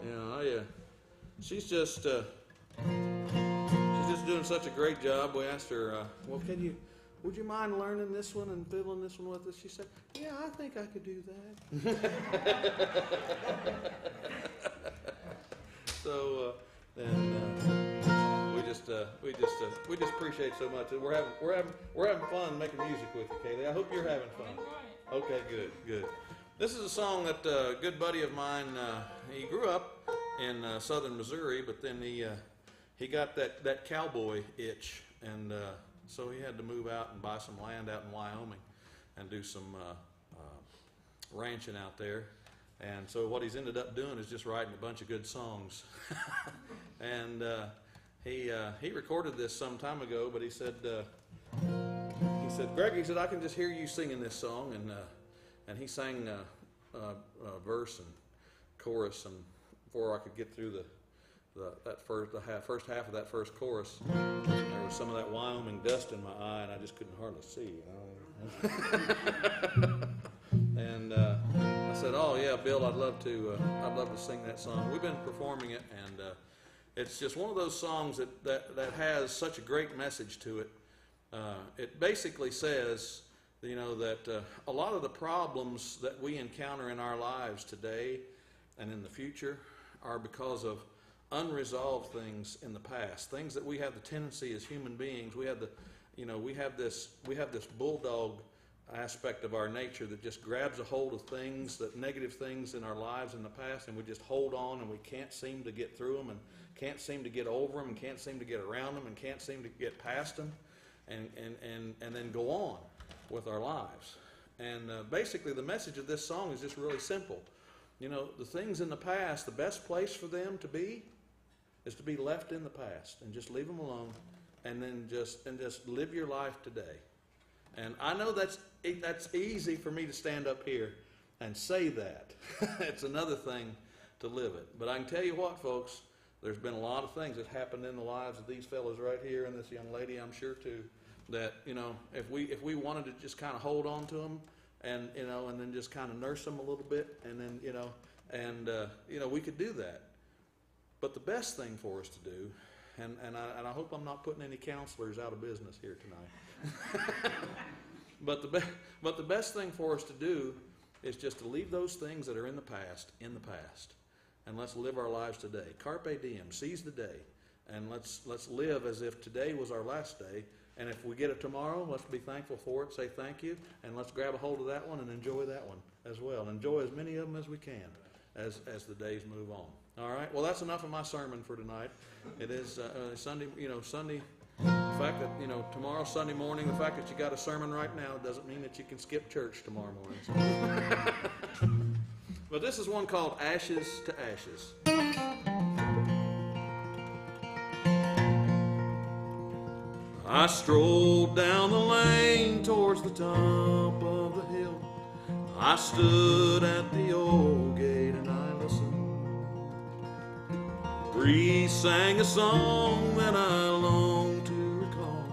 Yeah, she's just doing such a great job. We asked her, well, would you mind learning this one and fiddling this one with us? She said, yeah, I think I could do that. So, we just appreciate so much. We're having fun making music with you, Kaylee. I hope you're having fun. Okay, good. This is a song that a good buddy of mine, he grew up in southern Missouri, but then he got that cowboy itch, and so he had to move out and buy some land out in Wyoming and do some ranching out there. And so what he's ended up doing is just writing a bunch of good songs. And he recorded this some time ago, but he said, Greg, he said, I can just hear you singing this song. And he sang verse and chorus, and before I could get through the first half of that first chorus, there was some of that Wyoming dust in my eye, and I just couldn't hardly see. And I said, "Oh yeah, Bill, I'd love to sing that song." We've been performing it, and it's just one of those songs that has such a great message to it. It basically says, that a lot of the problems that we encounter in our lives today and in the future are because of unresolved things in the past, things that we have the tendency as human beings. We have this bulldog aspect of our nature that just grabs a hold of negative things in our lives in the past, and we just hold on, and we can't seem to get through them, and can't seem to get over them, and can't seem to get around them, and can't seem to get past them, and then go on with our lives. And basically the message of this song is just really simple. The things in the past, the best place for them to be is to be left in the past, and just leave them alone, and then just live your life today. And I know that's easy for me to stand up here and say that. It's another thing to live it. But I can tell you what, folks, there's been a lot of things that happened in the lives of these fellows right here, and this young lady, I'm sure too, that if we wanted to just kind of hold on to them, and then just kind of nurse them a little bit, and then we could do that. But the best thing for us to do, and I hope I'm not putting any counselors out of business here tonight. But the best thing for us to do is just to leave those things that are in the past, and let's live our lives today. Carpe diem, seize the day, and let's live as if today was our last day. And if we get it tomorrow, let's be thankful for it, say thank you, and let's grab a hold of that one and enjoy that one as well. And enjoy as many of them as we can as the days move on. All right. Well, that's enough of my sermon for tonight. It is Sunday. Sunday. The fact that tomorrow's Sunday morning, the fact that you got a sermon right now doesn't mean that you can skip church tomorrow morning. But this is one called "Ashes to Ashes." I strolled down the lane towards the top of the hill. I stood at the old gate and I listened. Breeze sang a song that I long to recall,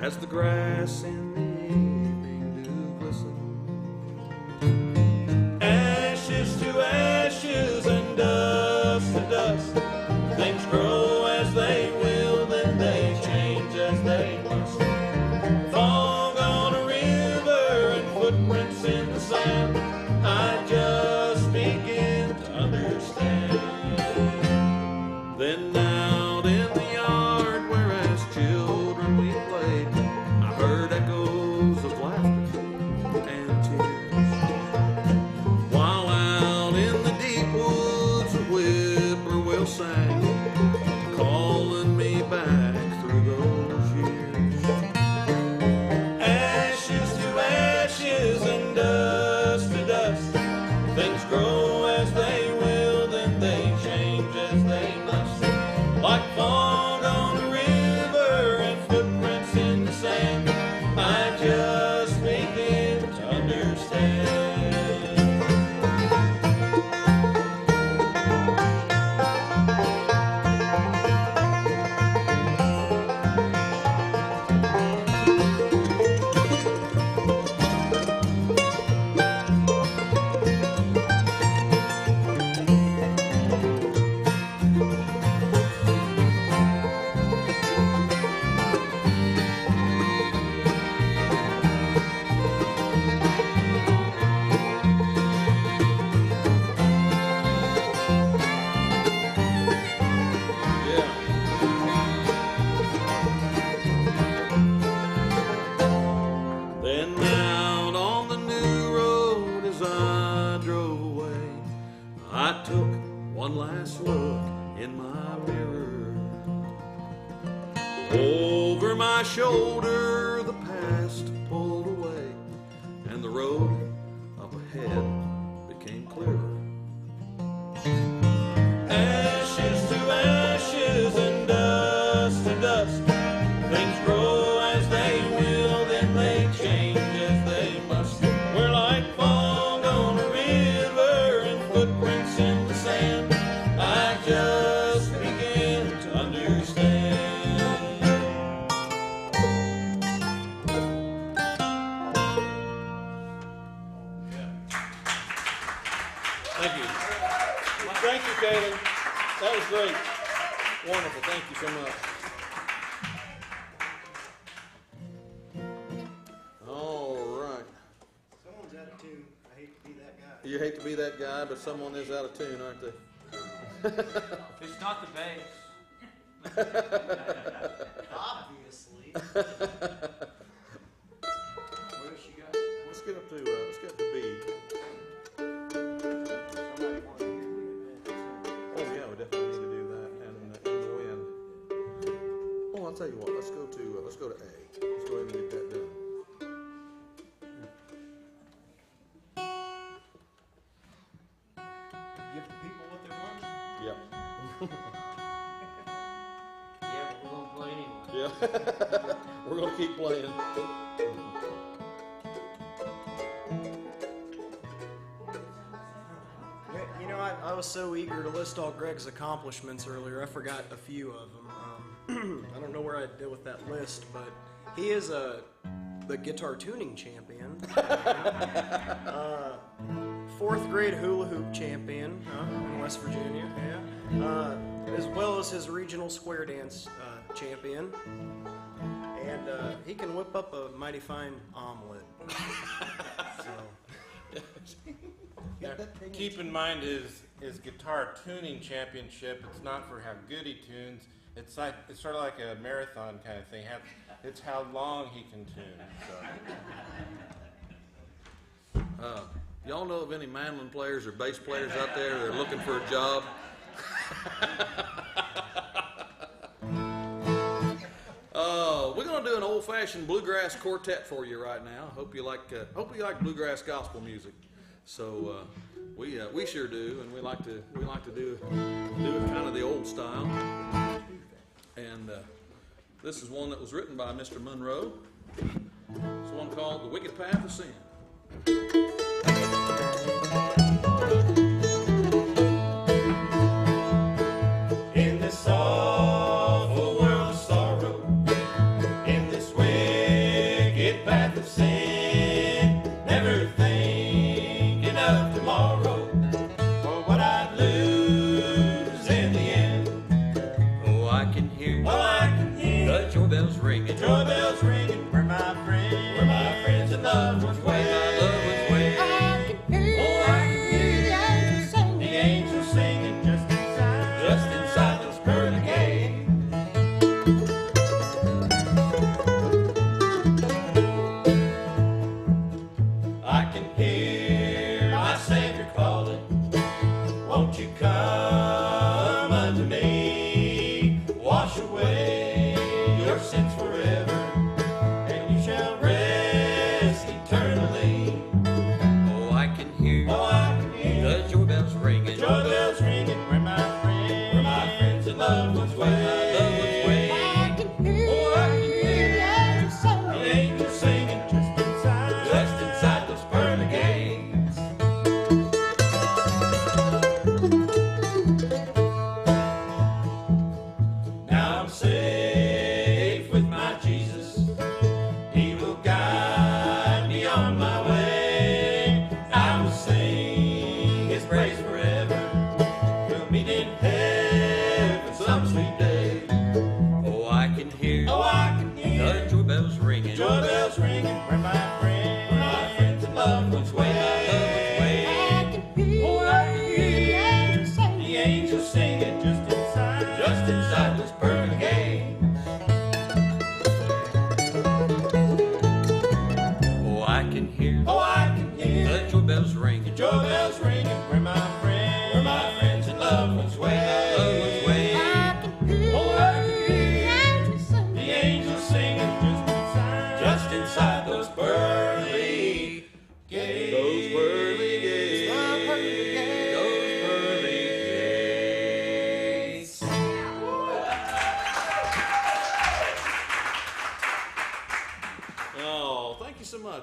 as the grass in the evening dew glisten. Ashes to ashes and dust to dust, things grow as they will, then they change as they must. Fog on a river and footprints in the sand, I just begin to understand. Then out in the yard where as children we played, I heard echoes of laughter and tears, while out in the deep woods a whippoorwill sang, calling me back through those years. Ashes to ashes and dust to dust, things grow as they will, then they change as they must. Like fog on the river and footprints in the sand, I just begin to understand. last look in my mirror. Over my shoulder, the past pulled away, and the road up ahead became clearer. Ashes to ashes and dust to dust. Things grow as they will, then they change as they must. We're like fog on a river and footprints in the sand. I just begin to understand. Thank you. Thank you, Kaylin. That was great. Wonderful. Thank you so much. All right. Someone's out of tune. I hate to be that guy. You hate to be that guy, but someone is out of tune, aren't they? It's not the bass. Obviously. What has she got? Let's get up to B. Somebody wants to hear me. Oh yeah, we definitely need to do that. And in the wind. Oh, I'll tell you what. Let's go to A. Let's go ahead and get that done. Give the people what they want. Yep. Yeah, but we're gonna play anyway. Yeah. We're gonna keep playing. You know, I was so eager to list all Greg's accomplishments earlier, I forgot a few of them. I don't know where I'd go with that list, but he is the guitar tuning champion, fourth grade hula hoop champion in West Virginia, as well as his regional square dance champion, and he can whip up a mighty fine omelet. So. Now, keep in mind his guitar tuning championship. It's not for how good he tunes. It's sort of like a marathon kind of thing. It's how long he can tune. So. Y'all know of any mandolin players or bass players out there that are looking for a job? We're gonna do an old-fashioned bluegrass quartet for you right now. Hope you like bluegrass gospel music. So we sure do, and we like to do it kind of the old style. And this is one that was written by Mr. Monroe. It's one called "The Wicked Path of Sin." In this awful world of sorrow, in this wicked path of sin, never thinking of tomorrow, or what I'd lose in the end. Oh, I can hear the doorbells ringing. Doorbells ringing, where my friends and loved ones wait. I can hear The angels singing just inside those pearly gates. I can hear my Savior calling, won't you come unto me? Wash away your sins forever, and you shall rest eternally. Oh, I can hear the doorbells ringing. Doorbells ringing, where my friends and loved ones wait. I can hear The angels singing just inside those pearly gates.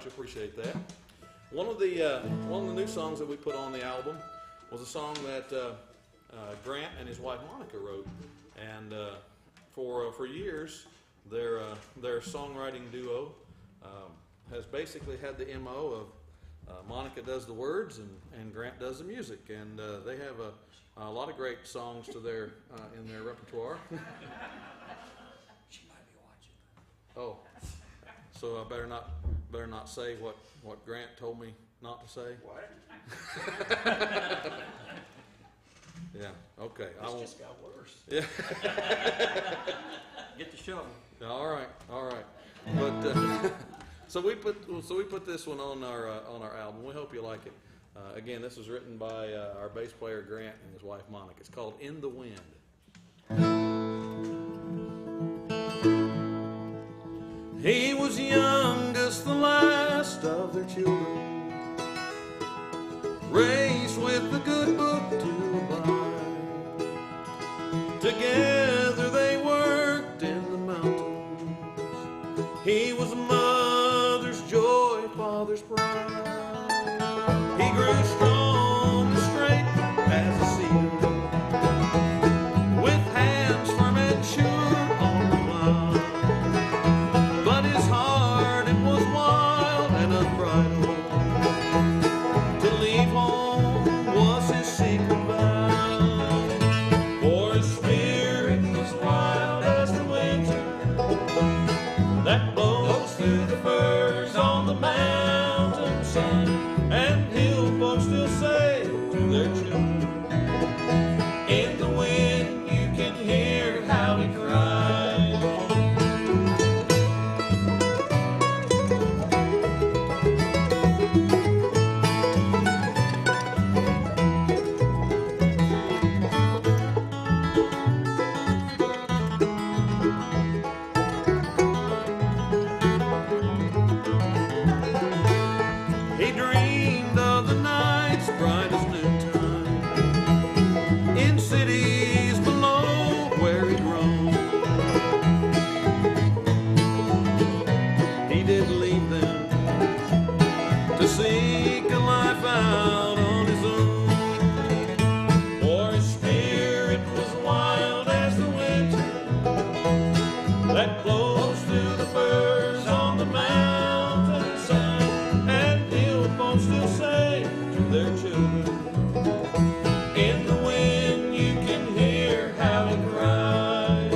Appreciate that. One of the new songs that we put on the album was a song that Grant and his wife Monica wrote, and for years their songwriting duo has basically had the MO of Monica does the words and Grant does the music, and they have a lot of great songs to their in their repertoire. She might be watching. Oh. So I better not say what Grant told me not to say. What? Yeah. Okay. It's just got worse. Yeah. Get the shovel. All right. But so we put this one on our album. We hope you like it. Again, this was written by our bass player Grant and his wife Monica. It's called "In the Wind." He was youngest, the last of their children, raised with a good book to abide. Together they worked in the mountains. He was mother's joy, father's pride. He grew strong and straight as a cedar, with hands firm and sure on the line. But his heart, it was wild and unbridled. To leave home was his secret vow. For his spirit was wild as the winter that blows through the firs on the mountainside. And hill folks still say to their children, in the wind you can hear how he cries. He dreamed of the nights bright as noontime, in cities below where he'd roam. He didn't leave them to seek a life out on his own. For his spirit was wild as the winter that blows through the firs on the mountainside. And hill folks still say to their children, in the wind you can hear how he cries.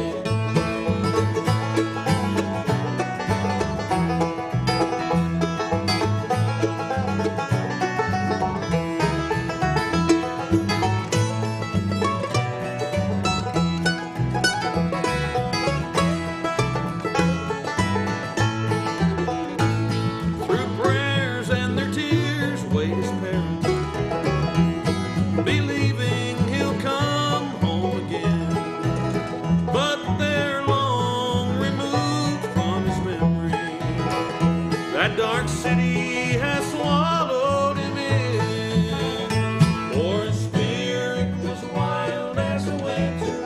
Through prayers and their tears wait his parents, believing he'll come home again. But they're long removed from his memory. That dark city has swallowed him in. For his spirit was wild as the winter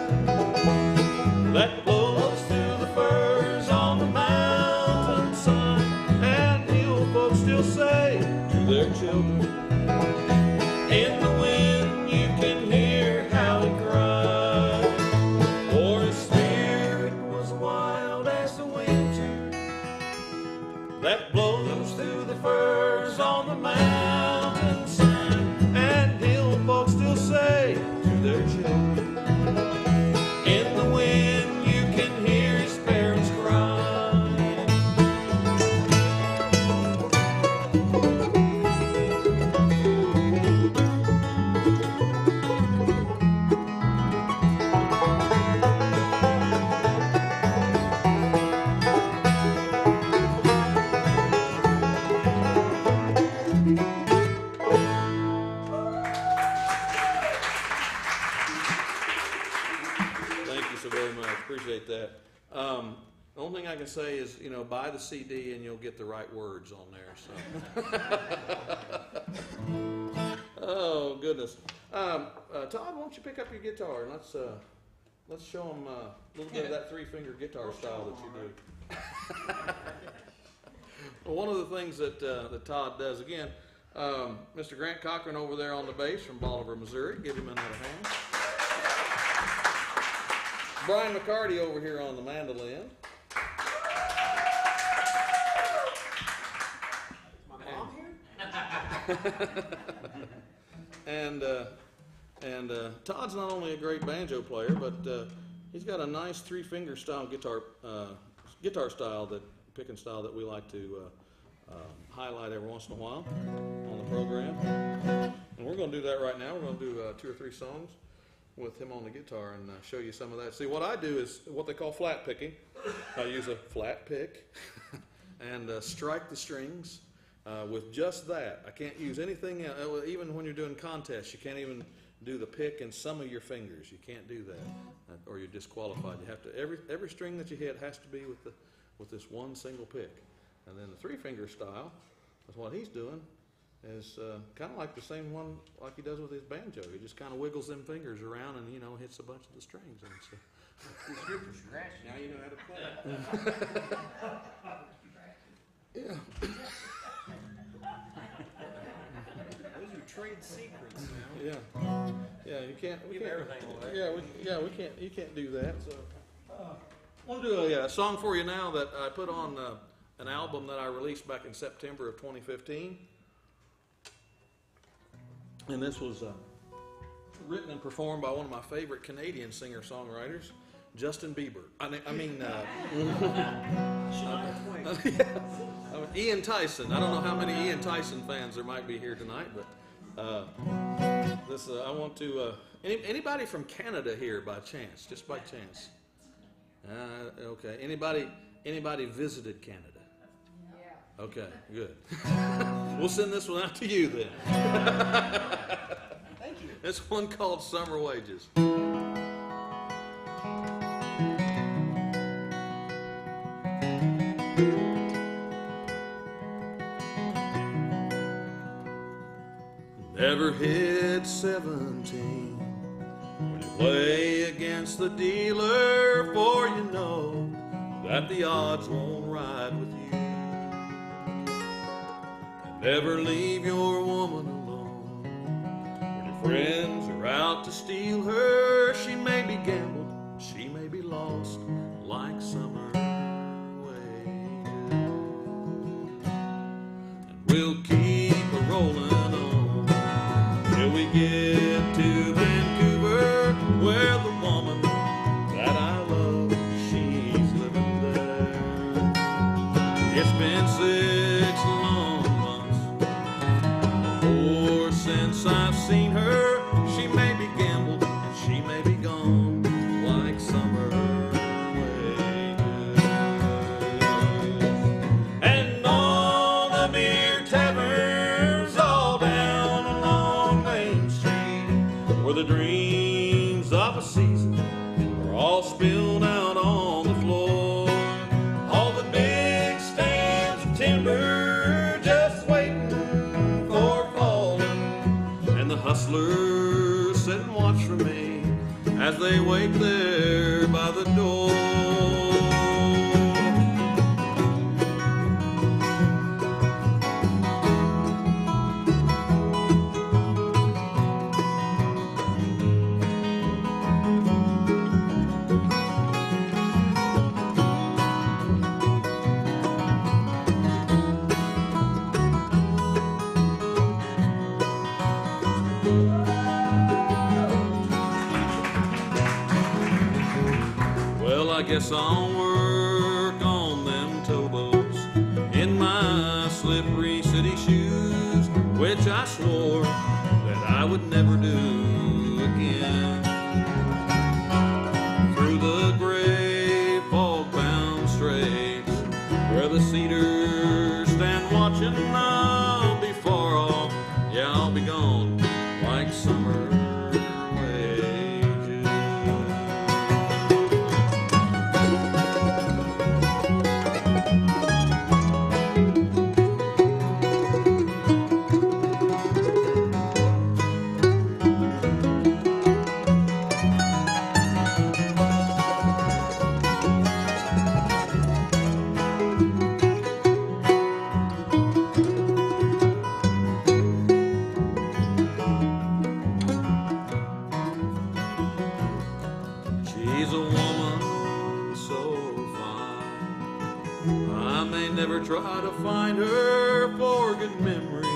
that blows through the firs on the mountainside. And hill folks still say to their children, in the wind you can hear how he cries. For his spirit was wild as the winter that blows through the firs so very much. Appreciate that. The only thing I can say is, you know, buy the CD and you'll get the right words on there. So. Oh goodness. Todd, why don't you pick up your guitar and let's show them a little bit of that three-finger guitar style that you do. Well, one of the things that Todd does, again, Mr. Grant Cochran over there on the bass from Bolivar, Missouri. Give him another hand. Brian McCarty over here on the mandolin. And Todd's not only a great banjo player, but he's got a nice three-finger style guitar style, picking style that we like to highlight every once in a while on the program. And we're going to do that right now. We're going to do 2 or 3 songs with him on the guitar and show you some of that. See, what I do is what they call flat picking. I use a flat pick and strike the strings. With just that, I can't use anything else. Even when you're doing contests, you can't even do the pick in some of your fingers. You can't do that, or you're disqualified. You have to every string that you hit has to be with this one single pick. And then the three-finger style is what he's doing. Is kind of like the same one like he does with his banjo. He just kind of wiggles them fingers around and hits a bunch of the strings. And so. It's good for scratch. Now you know how to play. Yeah. Those are trade secrets now. Yeah. You can't. We Give can't, everything away. we can't. You can't do that. So, I'll do a song for you now that I put on an album that I released back in September of 2015, and this was written and performed by one of my favorite Canadian singer-songwriters, Justin Bieber. Ian Tyson. I don't know how many Ian Tyson fans there might be here tonight, but I want to. Anybody from Canada here by chance? Just by chance? Okay. Anybody visited Canada? Yeah. Okay. Good. We'll send this one out to you then. Thank you. This one called Summer Wages. Never hit 17 when you play against the dealer, for you know that the odds won't ride with you. And never leave your woman alone when your friends are out to steal her. She may be gambled, she may be lost like summer wages. And we'll keep her rolling till we get to Vancouver, where the woman that I love, she's living there. It's been 6 long months or since I've seen her. She may be gambled and she may be gone like summer wages. And all the beer taverns all down along Main Street, where the dreams of a season are all spilled out on the floor. All the big stands of timber just waiting for falling, and the hustlers sit and watch for me as they wait there by the door. I guess I'll work on them towboats in my slippery city shoes, which I swore that I would never do again. Through the gray fog-bound straits, where the cedars stand watching, I'll be far off, yeah, I'll be gone like summer wages. She's a woman so fine, I may never try to find her, for good memories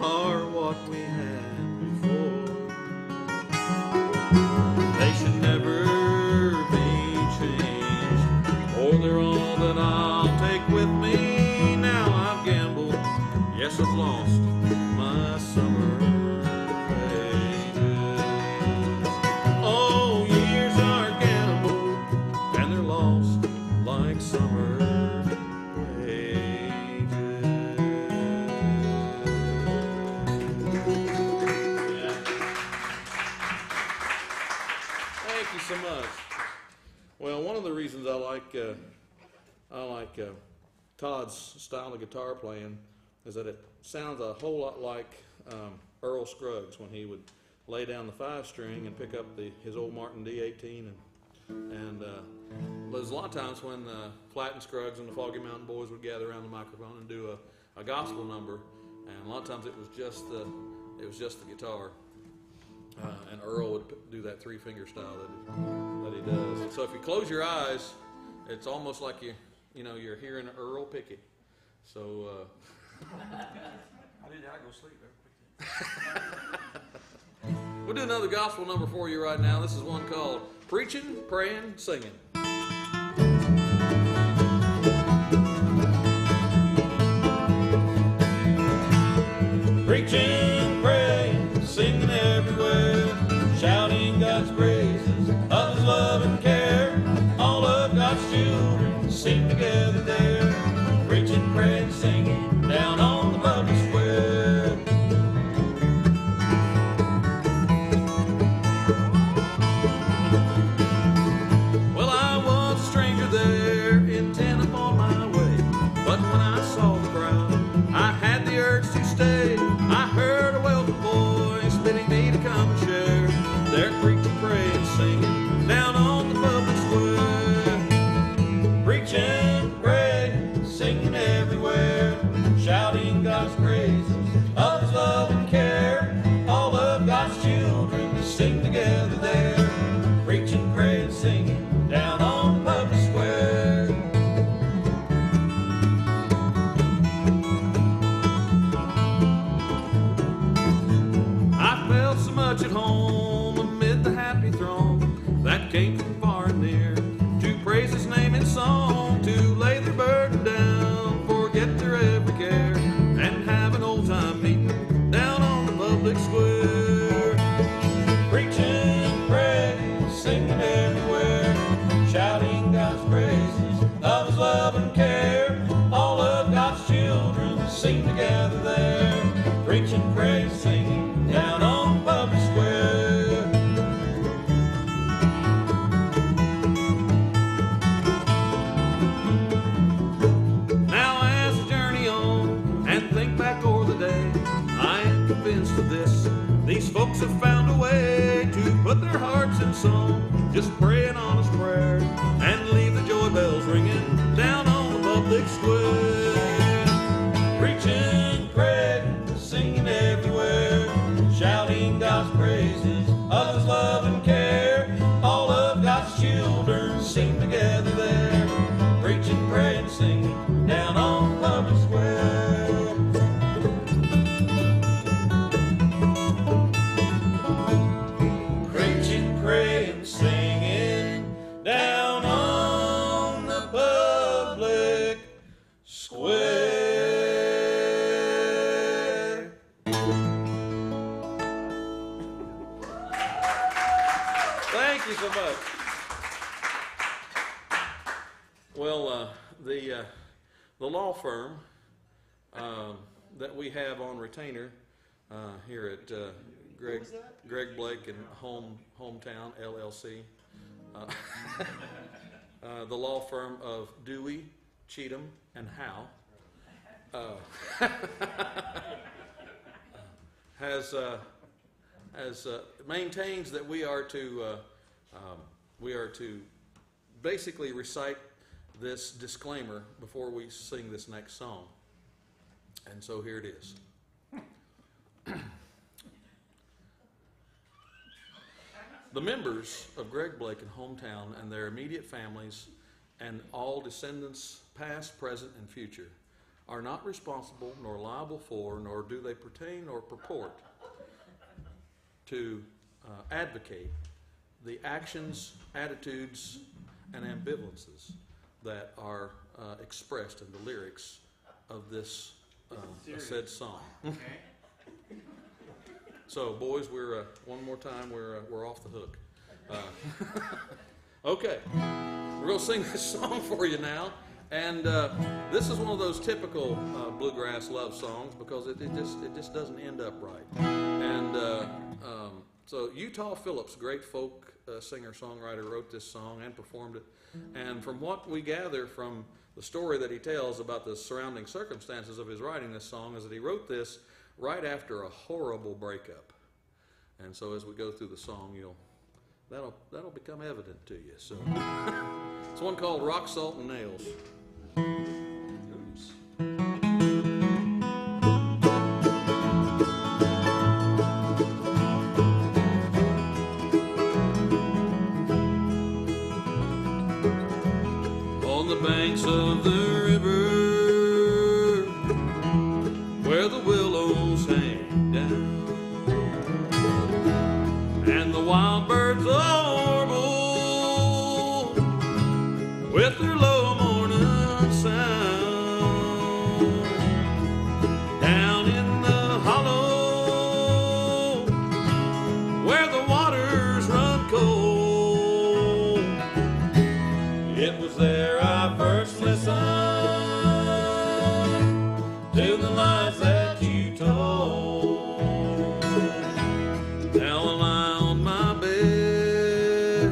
are what we had before. They should never be changed, or they're all that I'll take with me. Now I've gambled, yes, I've lost my summer pages. Oh, years are gambled, and they're lost like summer pages. Yeah. Thank you so much. Well, one of the reasons I like Todd's style of guitar playing is that it sounds a whole lot like Earl Scruggs when he would lay down the 5-string and pick up his old Martin D18, and there's a lot of times when Flatt and Scruggs and the Foggy Mountain Boys would gather around the microphone and do a gospel number, and a lot of times it was just the guitar, and Earl would do that 3-finger style that he does. So if you close your eyes, it's almost like you're hearing Earl Pickett. So I go sleep there. we'll do another gospel number for you right now. This is one called Preaching, Praying, Singing. Preaching, praying, singing everywhere, shouting God's praises of His love and care. All of God's children sing together there, preaching, praying, singing down on the public square. Well, I was a stranger there, intent upon my way, but when I saw the crowd, I had the urge to stay. I heard a welcome voice bidding me to come and share. They're preaching, praying, singing down on the public square. Preaching, praying, singing everywhere, shouting God's praises of His love and care. All of God's children sing together there, preaching, praying, singing down on the public square. I felt so much at home amid the happy throng that came from far and near to praise His name in song, to lay their burden down, forget their every care, and have an old time meeting down on the public square. Preaching, praying, singing everywhere, shouting God's praises of His love and care. All of God's children sing together there, preaching, praying, singing down on the public square. Now as I journey on and think back over the day, I am convinced of this: these folks have found a way to put their hearts in song, just pray an honest prayer and leave the joy bells ringing down on the public square. Preaching, praying, singing everywhere, shouting God's praises of His love and care. All of God's children sing together there, preaching, praying, singing down on the public square. Preaching, praying, singing down on the public square. Thank you so much. Well, the law firm that we have on retainer here at Greg Blake and Hometown LLC, the law firm of Dewey, Cheatham, and Howe, has maintains that we are to basically recite this disclaimer before we sing this next song. And so here it is. The members of Greg Blake and hometown and their immediate families and all descendants, past, present, and future, are not responsible nor liable for, nor do they pertain or purport to advocate the actions, attitudes, and ambivalences that are expressed in the lyrics of this said song. So, boys, we're one more time. We're off the hook. Okay, we're gonna sing this song for you now, and this is one of those typical bluegrass love songs because it just doesn't end up right. And so Utah Phillips, great folk singer-songwriter, wrote this song and performed it. And from what we gather from the story that he tells about the surrounding circumstances of his writing this song is that he wrote this right after a horrible breakup. And so as we go through the song, that'll become evident to you. So it's one called Rock, Salt, and Nails. Oops. On the banks of the river, where the willows hang down, and the wild birds warble with their low morning sound, down in the hollow where the waters run cold, it was there I first listened to the lies that you told. Now I lie on my bed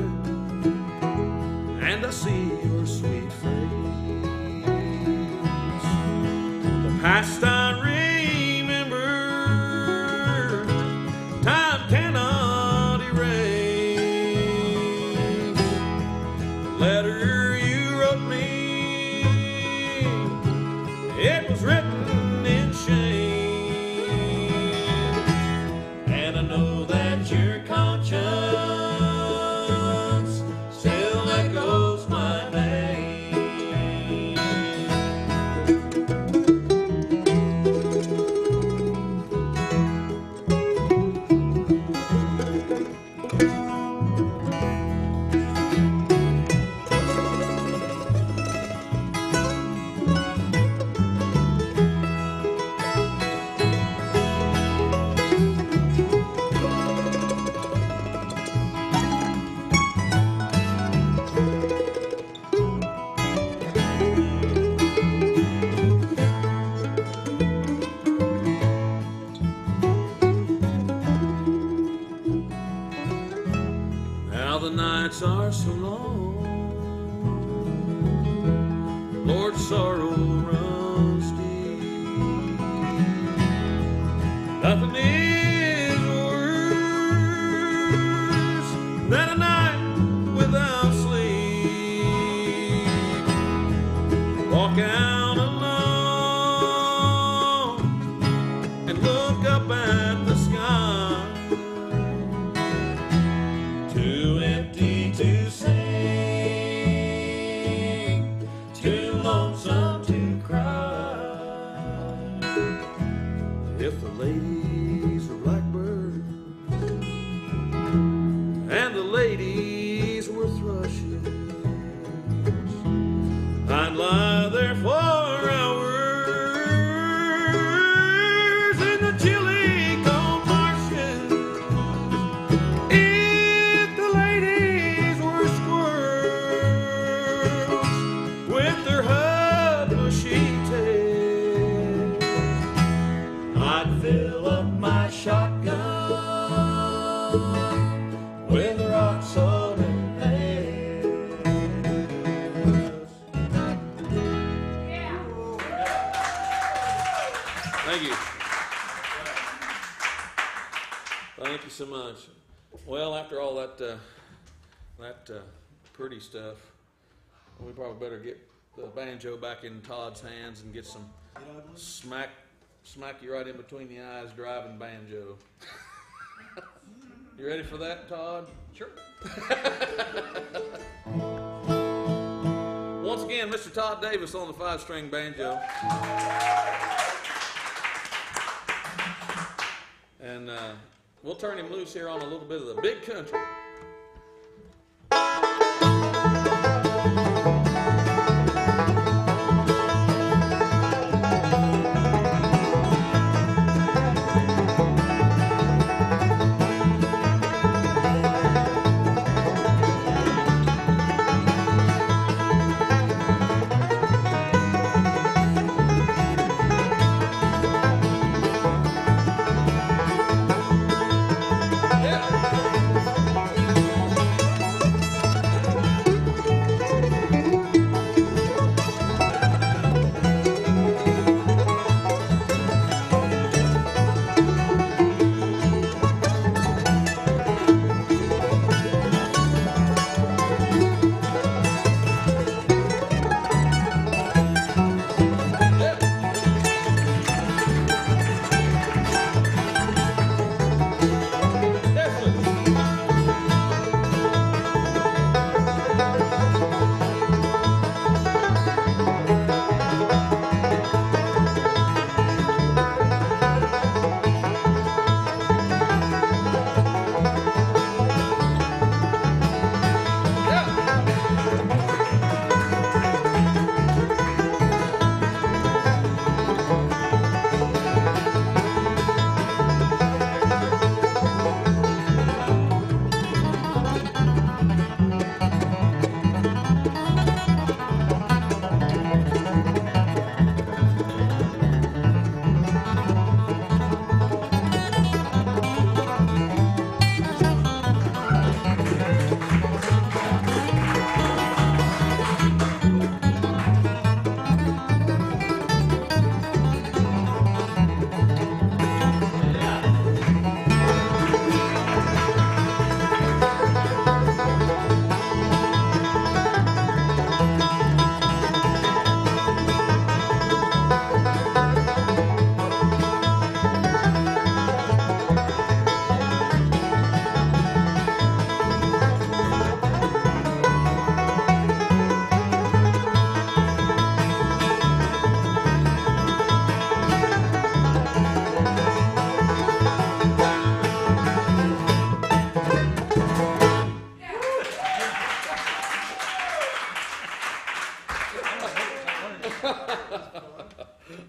and I see your sweet face. The past I remember, time cannot erase. The letter you wrote me, it was written in shame, and I know that your conscience still echoes my name. Now the nights are so long, Lord, sorrow runs deep. Nothing is worse than a night without sleep. Walk out alone and look up at the sky. Too empty to sing, too lonesome to cry. If the ladies were blackbirds and the ladies were thrushes, I'd lie there for hours in the chilly cold marshes. If the ladies were squirrels with their hub bushy tails, I'd fill up my shotgun with rock, salt, and nails. Thank you. Thank you so much. Well, after all that pretty stuff, we probably better get the banjo back in Todd's hands and get some smack you right in between the eyes driving banjo. You ready for that, Todd? Sure. Once again, Mr. Todd Davis on the 5-string banjo. And we'll turn him loose here on a little bit of the big country.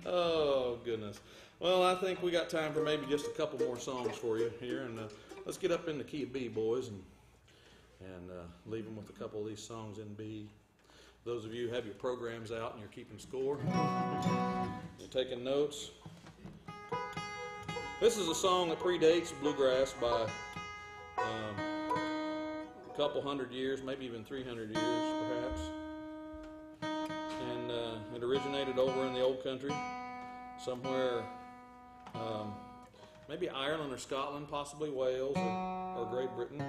Oh, goodness. Well, I think we got time for maybe just a couple more songs for you here, and let's get up in the key of B, boys, and leave them with a couple of these songs in B. Those of you who have your programs out and you're keeping score, you're taking notes. This is a song that predates bluegrass by a couple hundred years, maybe even 300 years, perhaps. And it originated over in the old country, somewhere, maybe Ireland or Scotland, possibly Wales or Great Britain.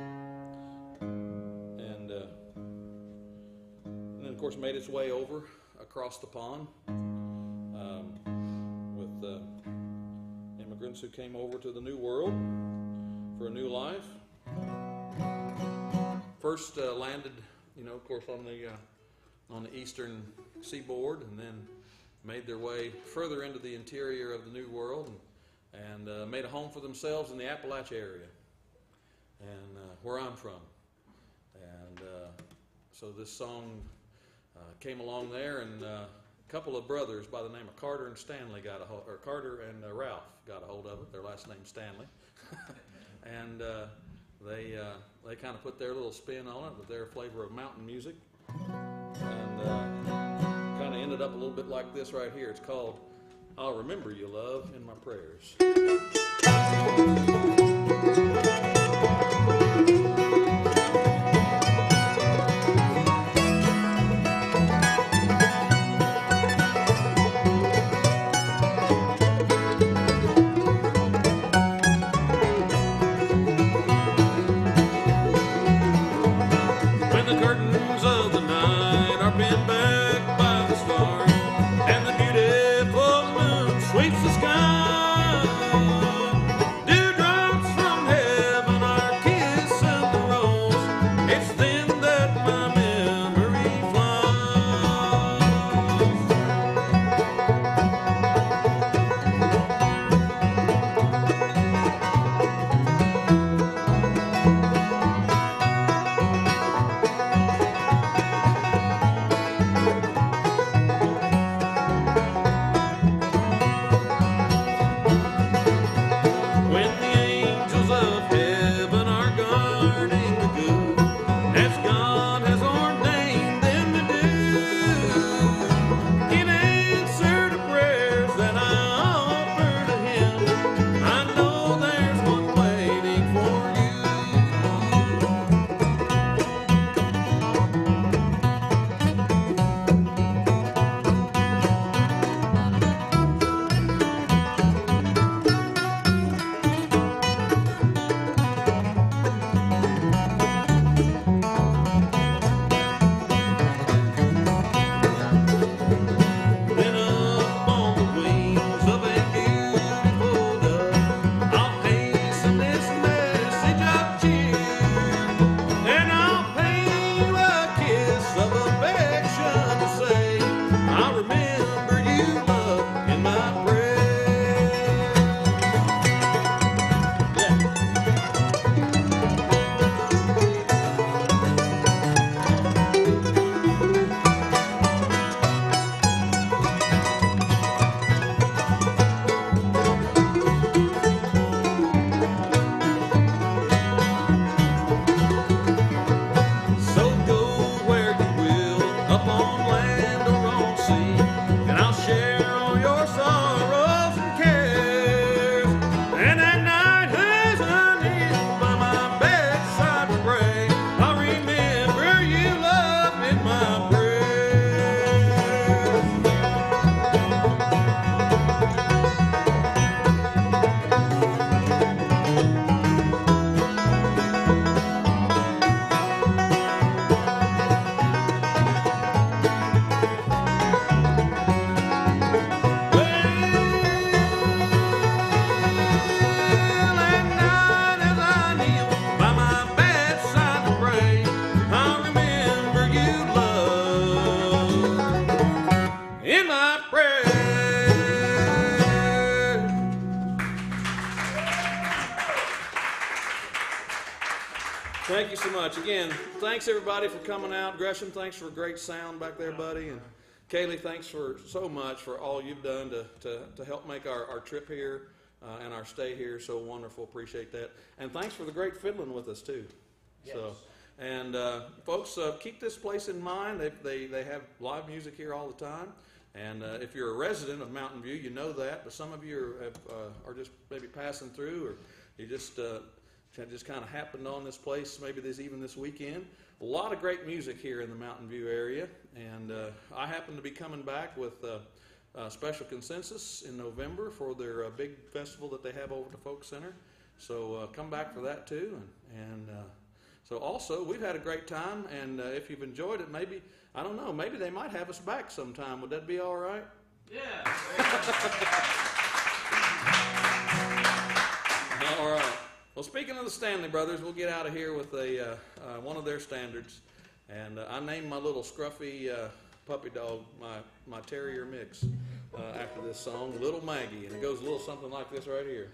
And then, of course, made its way over across the pond with immigrants who came over to the New World for a new life. First landed, of course, on the eastern seaboard, and then made their way further into the interior of the New World, and made a home for themselves in the Appalachian area, and where I'm from. And so this song came along there, and a couple of brothers by the name of Carter and Stanley Carter and Ralph got a hold of it. Their last name's Stanley, and they kind of put their little spin on it with their flavor of mountain music, and kind of ended up a little bit like this right here. It's called "I'll Remember You, Love, in My Prayers." When the curtains of the night are pinned back by the stars, and the beautiful moon sweeps the sky, dewdrops from heaven are kissing again, thanks everybody for coming out. Gresham, thanks for great sound back there, buddy. And Kaylee, thanks for so much for all you've done to help make our trip here and our stay here so wonderful. Appreciate that. And thanks for the great fiddling with us too. Yes. So, and folks, keep this place in mind. They have live music here all the time. And if you're a resident of Mountain View, you know that. But some of you are just maybe passing through, or you just kind of happened on this place maybe even this weekend. A lot of great music here in the Mountain View area. And I happen to be coming back with Special Consensus in November for their big festival that they have over at the Folk Center. So come back for that too. And so also, we've had a great time, and if you've enjoyed it, maybe, I don't know, maybe they might have us back sometime. Would that be all right? Yeah. All right. Well, speaking of the Stanley Brothers, we'll get out of here with one of their standards. And I named my little scruffy puppy dog my terrier mix after this song, Little Maggie. And it goes a little something like this right here.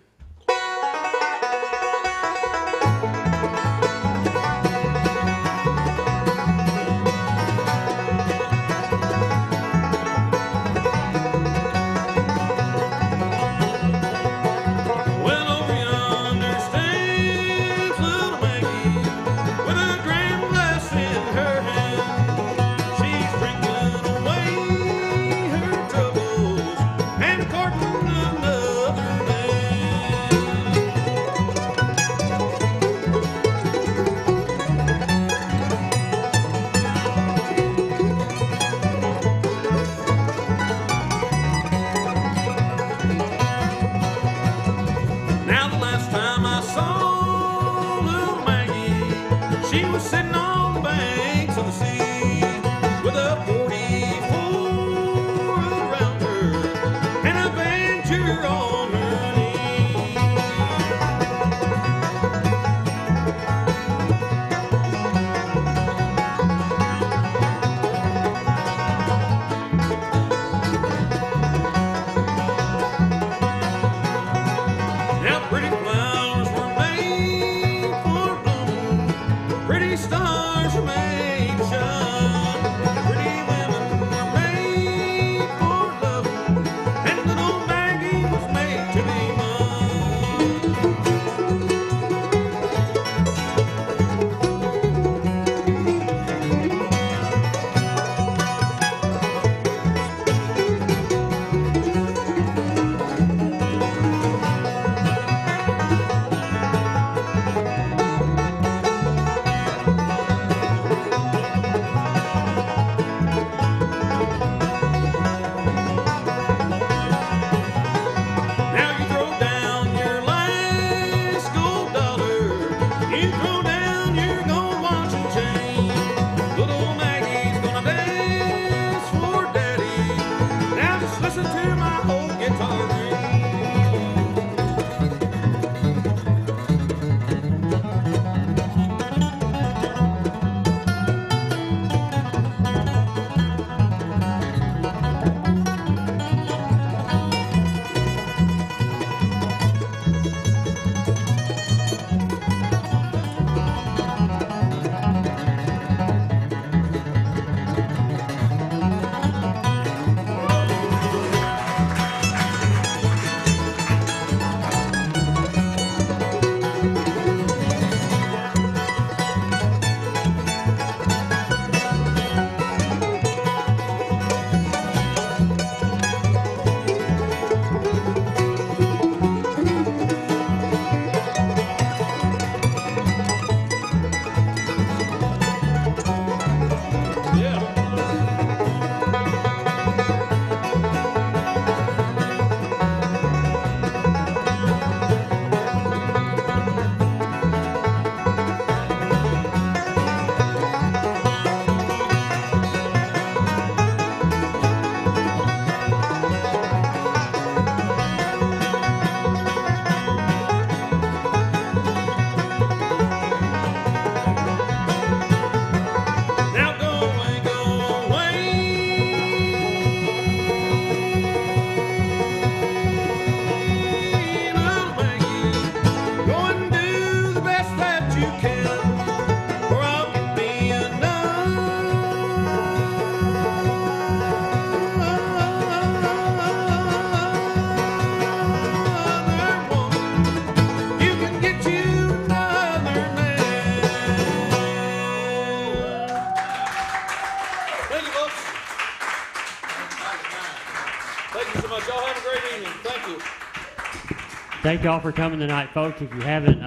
Thank you. Thank y'all for coming tonight, folks. If you haven't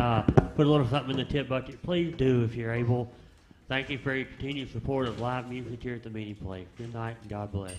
put a little something in the tip bucket, please do if you're able. Thank you for your continued support of live music here at the meeting place. Good night and God bless.